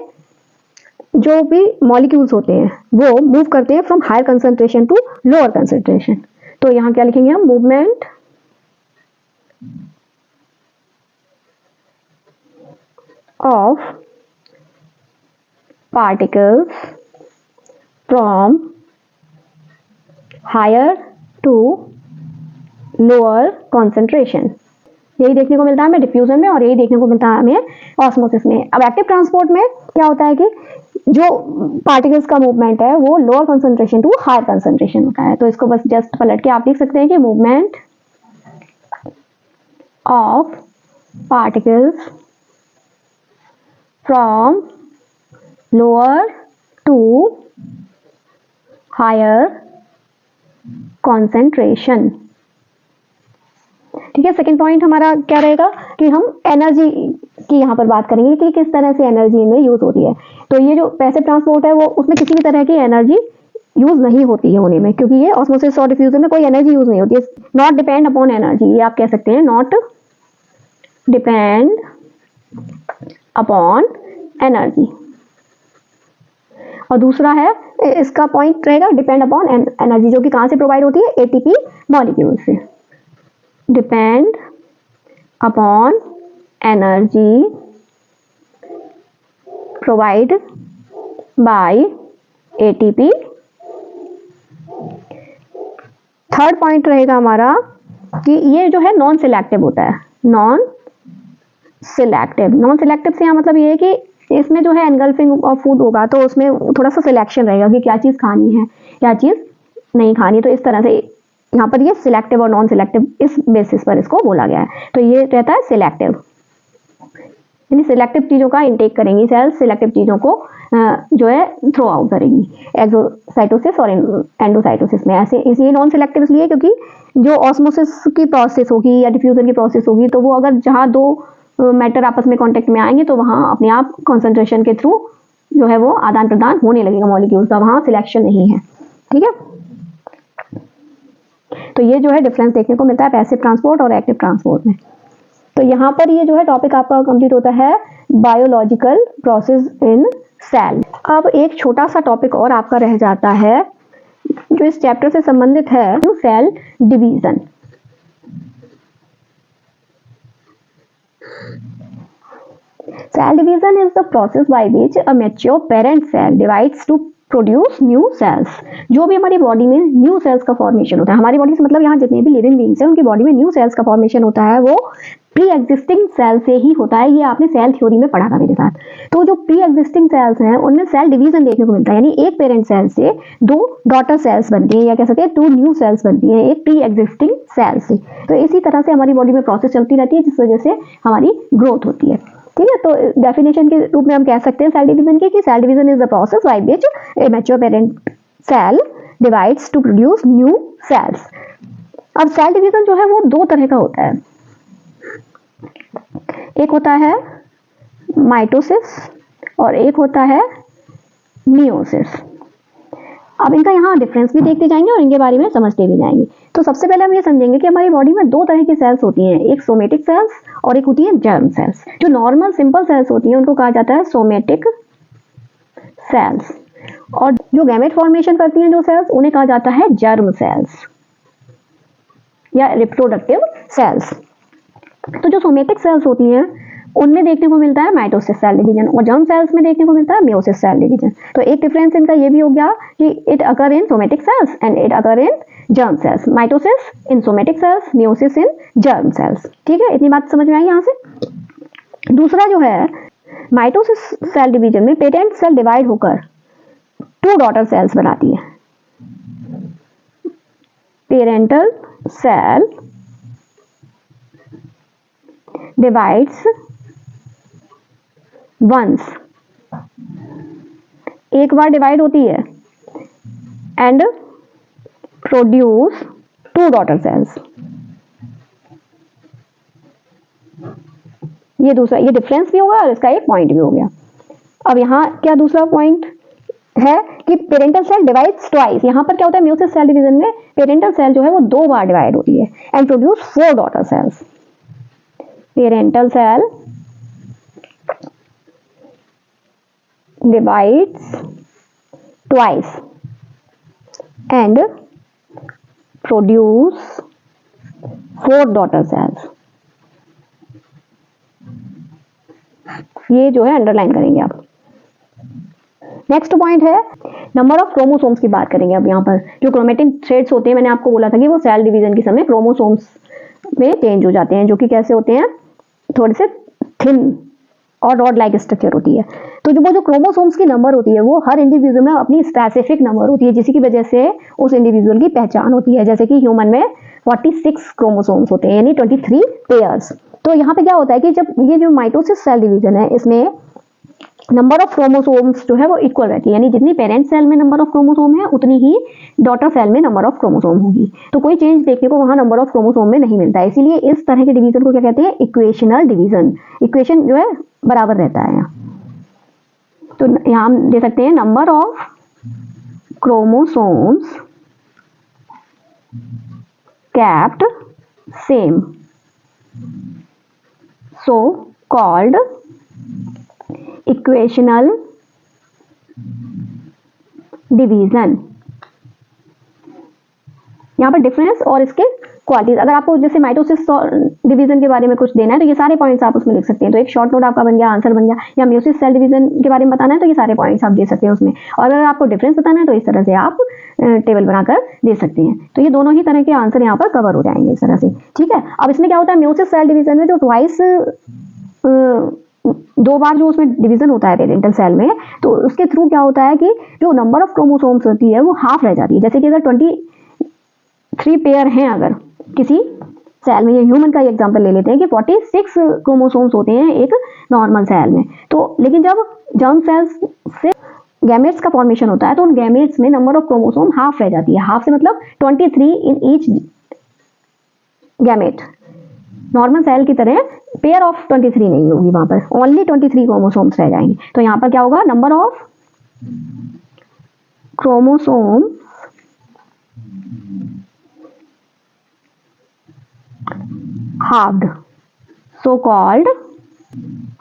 जो भी मॉलिक्यूल्स होते हैं वो मूव करते हैं from higher concentration to lower concentration. तो यहाँ क्या लिखेंगे हम? Movement of particles from higher to lower concentration, यही देखने को मिलता है हमें डिफ्यूजन में, और यही देखने को मिलता है हमें ऑस्मोसिस में। अब एक्टिव ट्रांसपोर्ट में क्या होता है कि जो पार्टिकल्स का मूवमेंट है वो lower concentration to higher concentration होता है। तो इसको बस जस्ट पलट के आप लिख सकते हैं कि movement of particles from lower to higher concentration. ठीक है, सेकंड पॉइंट हमारा क्या रहेगा कि हम एनर्जी की यहाँ पर बात करेंगे कि किस तरह से एनर्जी में यूज होती है। तो ये जो पैसिव ट्रांसपोर्ट है वो उसमें किसी भी तरह की एनर्जी यूज नहीं होती है होने में, क्योंकि ये ऑस्मोसिस और डिफ्यूजन में कोई एनर्जी यूज नहीं होती है। नॉट डिपेंड अपॉन एनर्जी, ये आप कह सकते हैं, नॉट डिपेंड अपॉन एनर्जी, और दूसरा है इसका पॉइंट रहेगा डिपेंड अपॉन एनर्जी, जो कि कहाँ से प्रोवाइड होती है, एटीपी मॉलिक्यूल से। Depend upon energy provide by ATP. Third point रहेगा हमारा कि ये जो है नॉन सिलेक्टिव होता है, नॉन सिलेक्टिव। नॉन सिलेक्टिव से यहाँ मतलब ये है कि इसमें जो है एनगल्फिंग ऑफ फूड होगा, तो उसमें थोड़ा सा सिलेक्शन रहेगा कि क्या चीज़ खानी है क्या चीज़ नहीं खानी। तो इस तरह से यहाँ पर ये सिलेक्टिव और नॉन सिलेक्टिव इस बेसिस पर इसको बोला गया है। तो ये रहता है सिलेक्टिव, यानी सिलेक्टिव चीज़ों का इंटेक करेंगी सेल्स, सिलेक्टिव चीज़ों को जो है थ्रो आउट करेंगी एक्सोसाइटोसिस और एंडोसाइटोसिस में। ऐसे इसलिए नॉन सिलेक्टिव इसलिए क्योंकि जो ऑस्मोसिस की प्रोसेस होगी या डिफ्यूजन की प्रोसेस होगी, तो वो अगर जहाँ दो मैटर आपस में कांटेक्ट में आएंगे तो वहाँ अपने आप कॉन्सेंट्रेशन के थ्रू जो है वो आदान प्रदान होने लगेगा मॉलिक्यूल का, वहाँ सिलेक्शन नहीं है। ठीक है, तो ये जो है डिफरेंस देखने को मिलता है पैसिव ट्रांसपोर्ट और एक्टिव ट्रांसपोर्ट में। तो यहाँ पर ये जो है टॉपिक आपका कंप्लीट होता है बायोलॉजिकल प्रोसेस इन सेल। अब एक छोटा सा टॉपिक और आपका रह जाता है जो इस चैप्टर से संबंधित है, cell division. Cell division is the process by which a mature parent cell divides to produce new sales. जो भी हमारी बॉडी में न्यू सेल्स का फॉर्मेशन होता है, हमारी बॉडी से मतलब यहाँ जितने भी लिविंग बीइंग्स हैं उनकी बॉडी में न्यू सेल्स का फॉर्मेशन होता है, वो प्री एग्जिस्टिंग सेल से ही होता है। ये आपने सेल थ्योरी में पढ़ा था मेरे साथ। तो जो प्री एग्जिस्टिंग सेल्स हैं उनमें सेल डिवीजन देखने को मिलता है, यानी एक पेरेंट सेल से दो डॉटर सेल्स बनती हैं, या कह सकते हैं टू न्यू सेल्स बनती हैं एक प्री एग्जिस्टिंग सेल से। तो इसी तरह से हमारी बॉडी में प्रोसेस चलती रहती है, जिस वजह से हमारी ग्रोथ होती है। ठीक है, तो डेफिनेशन के रूप में हम कह सकते हैं सेल डिवीजन की कि cell division is the process by which a mature parent cell divides to produce new cells. अब सेल डिवीजन जो है वो दो तरह का होता है, एक होता है माइटोसिस और एक होता है मियोसिस। अब इनका यहाँ डिफरेंस भी देखते जाएंगे और इनके बारे में समझते भी जाएंगे। तो सबसे पहले हम ये समझेंगे कि हमारी बॉडी में दो तरह की सेल्स होती हैं, एक सोमेटिक सेल्स और एक होती है जर्म सेल्स। जो नॉर्मल सिंपल सेल्स होती हैं उनको कहा जाता है सोमेटिक सेल्स, और जो गैमेट फॉर्मेशन करती हैं जो सेल्स उन्हें कहा जाता है जर्म सेल्स या रिप्रोडक्टिव सेल्स। तो जो सोमेटिक सेल्स होती हैं उनमें देखने को मिलता है माइटोसिस सेल डिवीजन, और जर्म सेल्स में देखने को मिलता है मियोसिस सेल डिवीजन। तो एक डिफरेंस इनका ये भी हो गया कि it occur in somatic cells and it occur in germ cells. Mitosis in somatic cells, meiosis in germ cells. ठीक है, इतनी बात समझ में आई यहाँ से। दूसरा जो है माइटोसिस सेल डिवीजन में पेरेंट सेल डिवाइड होकर टू डॉटर सेल्स बनाती है। पेरेंटल सेल डिवाइड्स वंस, एक बार डिवाइड होती है, and produce two daughter cells. ये दूसरा, ये डिफरेंस भी होगा और इसका एक पॉइंट भी हो गया। अब यहाँ क्या दूसरा पॉइंट है कि पेरेंटल सेल डिवाइड्स ट्वाइस। यहाँ पर क्या होता है मियोसिस सेल डिवीजन में पेरेंटल सेल जो है वो दो बार डिवाइड होती है and produce four daughter cells. Parental cell divides twice and produce four daughter cells। ये जो है अंडरलाइन करेंगे आप। नेक्स्ट पॉइंट है नंबर ऑफ क्रोमोसोम्स की बात करेंगे। अब यहाँ पर जो क्रोमेटिन थ्रेड्स होते हैं, मैंने आपको बोला था कि वो सेल डिवीजन के समय क्रोमोसोम्स में चेंज हो जाते हैं, जो कि कैसे होते हैं, थोड़े से थिन और रॉड लाइक स्ट्रक्चर होती है। तो जो क्रोमोसोम्स की नंबर होती है वो हर इंडिविजुअल में अपनी स्पेसिफिक नंबर होती है, जिसकी वजह से उस इंडिविजुअल की पहचान होती है। जैसे कि ह्यूमन में 46 क्रोमोसोम्स होते हैं, यानी 23 पेयर्स। तो यहाँ पे क्या होता है कि जब ये जो माइटोसिस सेल डिवीजन है इसमें नंबर ऑफ क्रोमोसोम्स जो है वो इक्वल रहती है, यानी जितनी पेरेंट सेल में नंबर ऑफ क्रोमोसोम है उतनी ही डॉटर सेल में नंबर ऑफ क्रोमोसोम होगी। तो कोई चेंज देखने को वहाँ नंबर ऑफ क्रोमोसोम में नहीं मिलता है, इसीलिए इस तरह के डिवीजन को क्या कहते हैं, इक्वेशनल डिवीजन। इक्वेशन जो है बराबर रहता है यहाँ। तो यहाँ हम दे सकते हैं number of chromosomes kept same, so called equational division. यहाँ पर डिफरेंस और इसके क्वालिटीज। अगर आपको जैसे माइटोसिस डिवीजन के बारे में कुछ देना है तो ये सारे पॉइंट्स आप उसमें लिख सकते हैं। तो एक शॉर्ट नोट आपका बन गया, आंसर बन गया। या म्यूसिस सेल डिवीजन के बारे में बताना है तो ये सारे पॉइंट्स आप दे सकते हैं उसमें। और अगर आपको डिफरेंस बताना है तो इस तरह से आप टेबल बनाकर दे सकते हैं। तो ये दोनों ही तरह के आंसर यहाँ पर कवर हो जाएंगे इस तरह से, ठीक है। अब इसमें क्या होता है, म्यूसिस सेल डिवीजन में जो ट्वाइस 2 बार जो उसमें डिवीजन होता है पेरेंटल सेल में, तो उसके थ्रू क्या होता है कि जो नंबर ऑफ क्रोमोसोम्स होती है वो हाफ रह जाती है। जैसे कि अगर 23 पेयर हैं अगर किसी सेल में, ये ह्यूमन का एग्जांपल ले लेते हैं कि 46 क्रोमोसोम्स होते हैं एक नॉर्मल सेल में। तो लेकिन जब जर्म सेल्स से गैमेट्स का फॉर्मेशन होता है तो उन गैमेट्स में नंबर ऑफ क्रोमोसोम हाफ रह जाती है। हाफ से मतलब 23 in each gamete. Normal cell की तरह पेयर ऑफ 23 नहीं होगी, वहां पर ओनली 23 क्रोमोसोम्स रह जाएंगे। तो यहाँ पर क्या होगा, number of chromosome halved, so called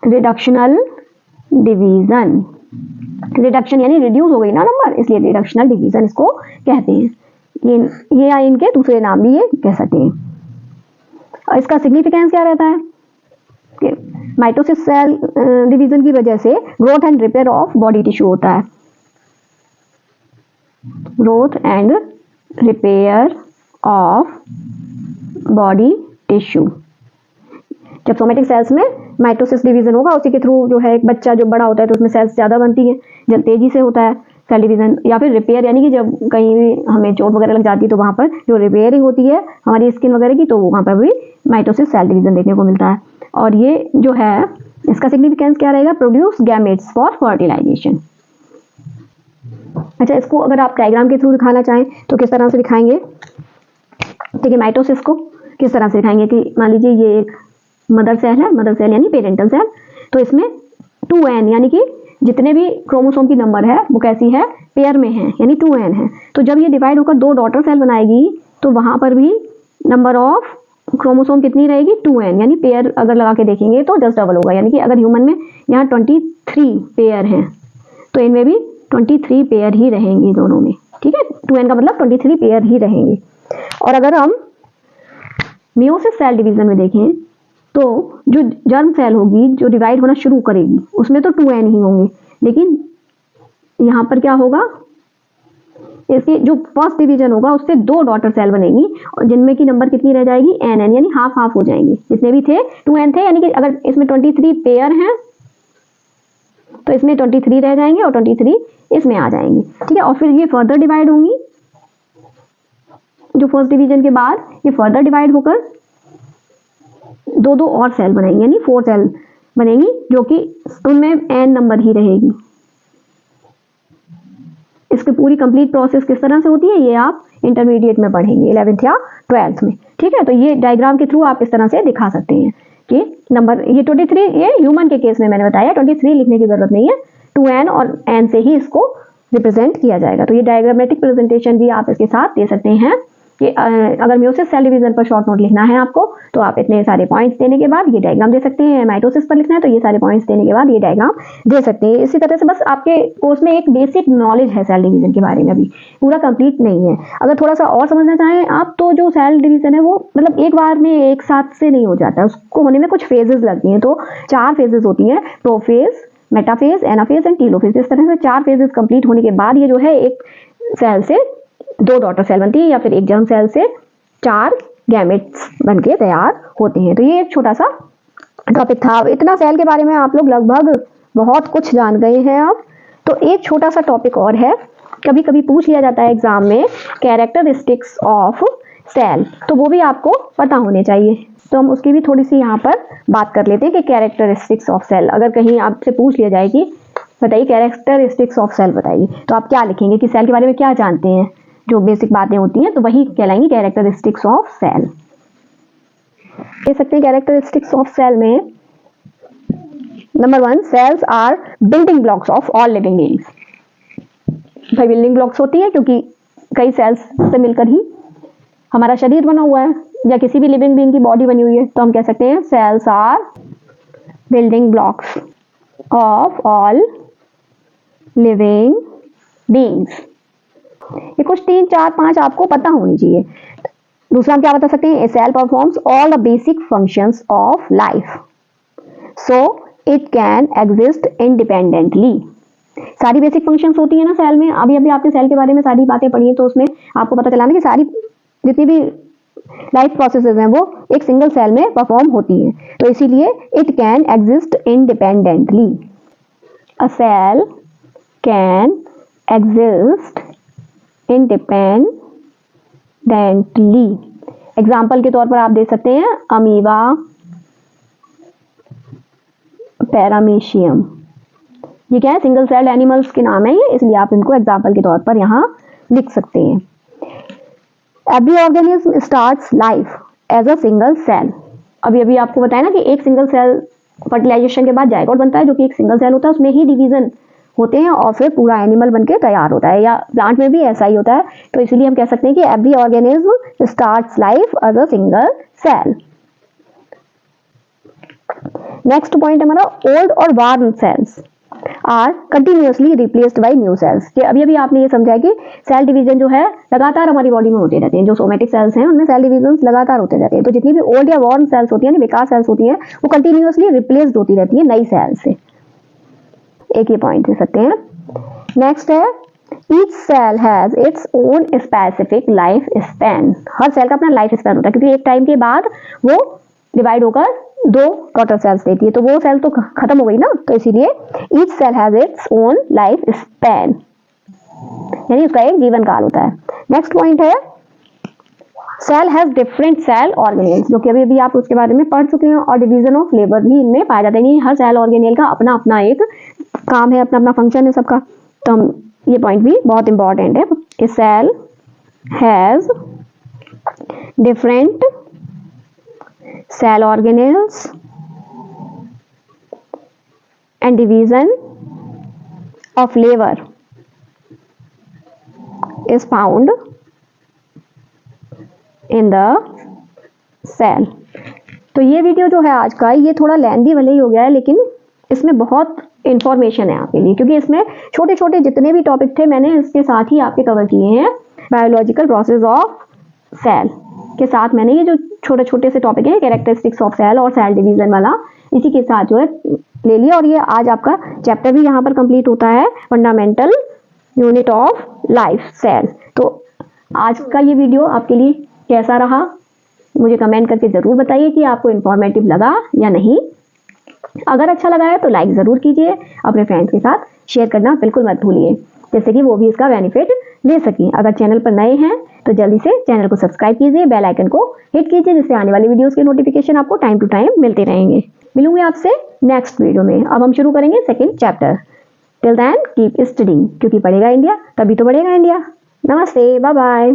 reductional division। Reduction यानी रिड्यूस हो गई ना नंबर, इसलिए रिडक्शनल डिवीजन इसको कहते हैं। ये या इनके दूसरे नाम भी ये कह सकते हैं। और इसका सिग्निफिकेंस क्या रहता है कि माइटोसिस सेल डिवीजन की वजह से growth and repair of body tissue होता है। Growth and repair of body tissue. जब सोमेटिक सेल्स में माइटोसिस डिवीजन होगा, उसी के थ्रू जो है एक बच्चा जो बड़ा होता है तो उसमें सेल्स ज़्यादा बनती हैं, जब तेजी से होता है सेल डिवीजन। या फिर रिपेयर यानी कि जब कहीं भी हमें चोट वगैरह लग जाती है तो वहाँ पर जो रिपेयरिंग होती है हमारी स्किन वगैरह की, तो वहाँ पर भी माइटोसिस सेल डिवीजन देखने को मिलता है। और ये जो है इसका सिग्निफिकेंस क्या रहेगा, प्रोड्यूस गैमेट्स फॉर फर्टिलाइजेशन। अच्छा, इसको अगर आप डायग्राम के थ्रू दिखाना चाहें तो किस तरह से दिखाएंगे, ठीक है। माइटोसिस को किस तरह से दिखाएंगे कि मान लीजिए ये एक मदर सेल है, मदर सेल यानी पेरेंटल सेल। तो इसमें 2n यानी कि जितने भी क्रोमोसोम की नंबर है वो कैसी है, पेयर में है, यानी 2n है। तो जब ये डिवाइड होकर 2 डॉटर सेल बनाएगी तो वहां पर भी नंबर ऑफ क्रोमोसोम कितनी रहेगी, 2n, यानी पेयर अगर लगा के देखेंगे तो जस्ट डबल होगा। यानी कि अगर ह्यूमन में यहाँ 23 पेयर हैं तो इनमें भी 23 पेयर ही रहेंगे दोनों में, ठीक है। 2n का मतलब 23 पेयर ही रहेंगे। और अगर हम मियोसिस सेल डिवीजन में देखें तो जो जर्म सेल होगी जो डिवाइड होना शुरू करेगी उसमें तो 2n ही होंगे, लेकिन यहाँ पर क्या होगा, इसके जो फर्स्ट डिवीजन होगा उससे 2 डॉटर सेल बनेगी और जिनमें की नंबर कितनी रह जाएगी, nn, यानी हाफ हाफ हो जाएंगे। जितने भी थे 2n थे, यानी कि अगर इसमें 23 पेयर हैं तो इसमें 23 रह जाएंगे और 23 इसमें आ जाएंगे, ठीक है। और फिर ये फर्दर डिवाइड होंगी, जो फर्स्ट डिवीजन के बाद ये फर्दर डिवाइड होकर 2 और सेल बनेंगी, यानी 4 सेल बनेंगी, जो कि उनमें n नंबर ही रहेगी। इसकी पूरी कंप्लीट प्रोसेस किस तरह से होती है ये आप इंटरमीडिएट में पढ़ेंगे, 11th या 12th में, ठीक है। तो ये डायग्राम के थ्रू आप इस तरह से दिखा सकते हैं कि नंबर ये 23, ये ह्यूमन के केस में मैंने बताया 23 लिखने की जरूरत नहीं है, 2n और n से ही इसको रिप्रेजेंट किया जाएगा। तो ये डायग्रामेटिक प्रेजेंटेशन भी आप इसके साथ दे सकते हैं कि अगर मियोसिस सेल डिवीजन पर शॉर्ट नोट लिखना है आपको तो आप इतने सारे पॉइंट्स देने के बाद ये डायग्राम दे सकते हैं। माइटोसिस पर लिखना है तो ये सारे पॉइंट्स देने के बाद ये डायग्राम दे सकते हैं। इसी तरह से बस आपके कोर्स में एक बेसिक नॉलेज है सेल डिवीजन के बारे में, अभी पूरा कंप्लीट नहीं है। अगर थोड़ा सा और समझना चाहें आप तो जो सेल डिवीजन है वो मतलब एक बार में एक साथ से नहीं हो जाता, उसको होने में कुछ फेजेस लगती हैं। तो 4 फेजेस होती हैं, prophase, metaphase, anaphase and telophase. इस तरह से 4 फेजेस कंप्लीट होने के बाद ये जो है एक सेल से 2 डॉटर सेल बनती है या फिर एक जर्म सेल से 4 गैमेट्स बनके तैयार होते हैं। तो ये एक छोटा सा टॉपिक था। इतना सेल के बारे में आप लोग लगभग बहुत कुछ जान गए हैं अब। तो एक छोटा सा टॉपिक और है, कभी कभी पूछ लिया जाता है एग्जाम में, कैरेक्टरिस्टिक्स ऑफ सेल, तो वो भी आपको पता होने चाहिए। तो हम उसकी भी थोड़ी सी यहाँ पर बात कर लेते हैं कि कैरेक्टरिस्टिक्स ऑफ सेल अगर कहीं आपसे पूछ लिया जाए कि बताइए कैरेक्टरिस्टिक्स ऑफ सेल बताइए, तो आप क्या लिखेंगे कि सेल के बारे में क्या जानते हैं, जो बेसिक बातें होती हैं तो वही कहलाएंगी कैरेक्टरिस्टिक्स ऑफ सेल। कह सकते हैं कैरेक्टरिस्टिक्स ऑफ सेल में number 1, cells are building blocks of all living beings. भाई बिल्डिंग ब्लॉक्स होती है क्योंकि कई सेल्स से मिलकर ही हमारा शरीर बना हुआ है या किसी भी लिविंग बीइंग की बॉडी बनी हुई है, तो हम कह सकते हैं cells are building blocks of all living beings. ये कुछ 3, 4, 5 आपको पता होनी चाहिए। दूसरा हम क्या बता सकते हैं, a cell performs all the basic functions of life, so it can exist independently. सारी बेसिक फंक्शंस होती है ना सेल में। अभी अभी आपने सेल के बारे में सारी बातें पढ़ी है, तो उसमें आपको पता चला ना कि सारी जितनी भी लाइफ प्रोसेसेस हैं वो एक सिंगल सेल में परफॉर्म होती हैं। तो इसीलिए it can exist independently. A cell can exist independently. Example के तौर पर आप दे सकते हैं अमीबा, पैरामीशियम। ये क्या है, सिंगल सेल एनिमल्स के नाम है ये, इसलिए आप इनको एग्जाम्पल के तौर पर यहाँ लिख सकते हैं। Every organism starts life as a single cell. अभी अभी आपको बताया ना कि एक सिंगल सेल फर्टिलाइजेशन के बाद जायगोट बनता है, जो कि एक सिंगल सेल होता है, उसमें ही डिवीजन होते हैं और फिर पूरा एनिमल बनके तैयार होता है, या प्लांट में भी ऐसा ही होता है। तो इसीलिए हम कह सकते हैं कि every organism starts life as a single cell. Next point हमारा, ओल्ड और worn cells are continuously replaced by new cells. अभी अभी आपने ये समझा कि सेल डिवीजन जो है लगातार हमारी बॉडी में होते रहते हैं। जो सोमेटिक सेल्स हैं उनमें सेल डिवीजन लगातार होते रहते हैं। तो जितनी भी ओल्ड या वॉर्न सेल्स होती है, बेकार सेल्स होती हैं, वो कंटिन्यूअसली रिप्लेस्ड होती रहती है नई सेल से। एक ये पॉइंट दे सकते हैं। नेक्स्ट है, each cell has its own specific life span. हर सेल का अपना लाइफ स्पैन होता है, क्योंकि एक टाइम के बाद वो डिवाइड होकर 2 डॉटर सेल्स देती है, तो वो सेल तो खत्म हो गई ना। तो इसीलिए each cell has its own life span, यानी उसका एक जीवन काल होता है। नेक्स्ट पॉइंट है, cell has different cell organelles, जो कि अभी अभी आप उसके बारे में पढ़ चुके हैं। और डिवीजन ऑफ लेबर भी इनमें पाया जाता है। हर सेल ऑर्गेनेल का अपना अपना एक काम है, अपना अपना फंक्शन है सबका। तो हम ये पॉइंट भी बहुत इंपॉर्टेंट है। A cell has different cell organelles and division of labor is found in the cell। तो ये वीडियो जो है आज का, ये थोड़ा लेंदी भले ही हो गया है, लेकिन इसमें बहुत इंफॉर्मेशन है आपके लिए, क्योंकि इसमें छोटे छोटे जितने भी टॉपिक थे मैंने इसके साथ ही आपके कवर किए हैं। बायोलॉजिकल प्रोसेस ऑफ सेल के साथ मैंने ये जो छोटे छोटे से टॉपिक हैं, कैरेक्टरिस्टिक्स ऑफ सेल और सेल डिवीजन वाला, इसी के साथ जो है ले लिया। और ये आज आपका चैप्टर भी यहाँ पर कंप्लीट होता है, fundamental unit of life cell. तो आज का ये वीडियो आपके लिए कैसा रहा, मुझे कमेंट करके ज़रूर बताइए कि आपको इन्फॉर्मेटिव लगा या नहीं। अगर अच्छा लगा है तो लाइक ज़रूर कीजिए, अपने फ्रेंड्स के साथ शेयर करना बिल्कुल मत भूलिए, जैसे कि वो भी इसका बेनिफिट ले सकें। अगर चैनल पर नए हैं तो जल्दी से चैनल को सब्सक्राइब कीजिए, बेल आइकन को हिट कीजिए, जिससे आने वाली वीडियोस के नोटिफिकेशन आपको टाइम टू टाइम मिलते रहेंगे। मिलूंगी आपसे नेक्स्ट वीडियो में। अब हम शुरू करेंगे second chapter. Till then keep studying, क्योंकि पढ़ेगा इंडिया तभी तो बढ़ेगा इंडिया। नमस्ते, बाय बाय।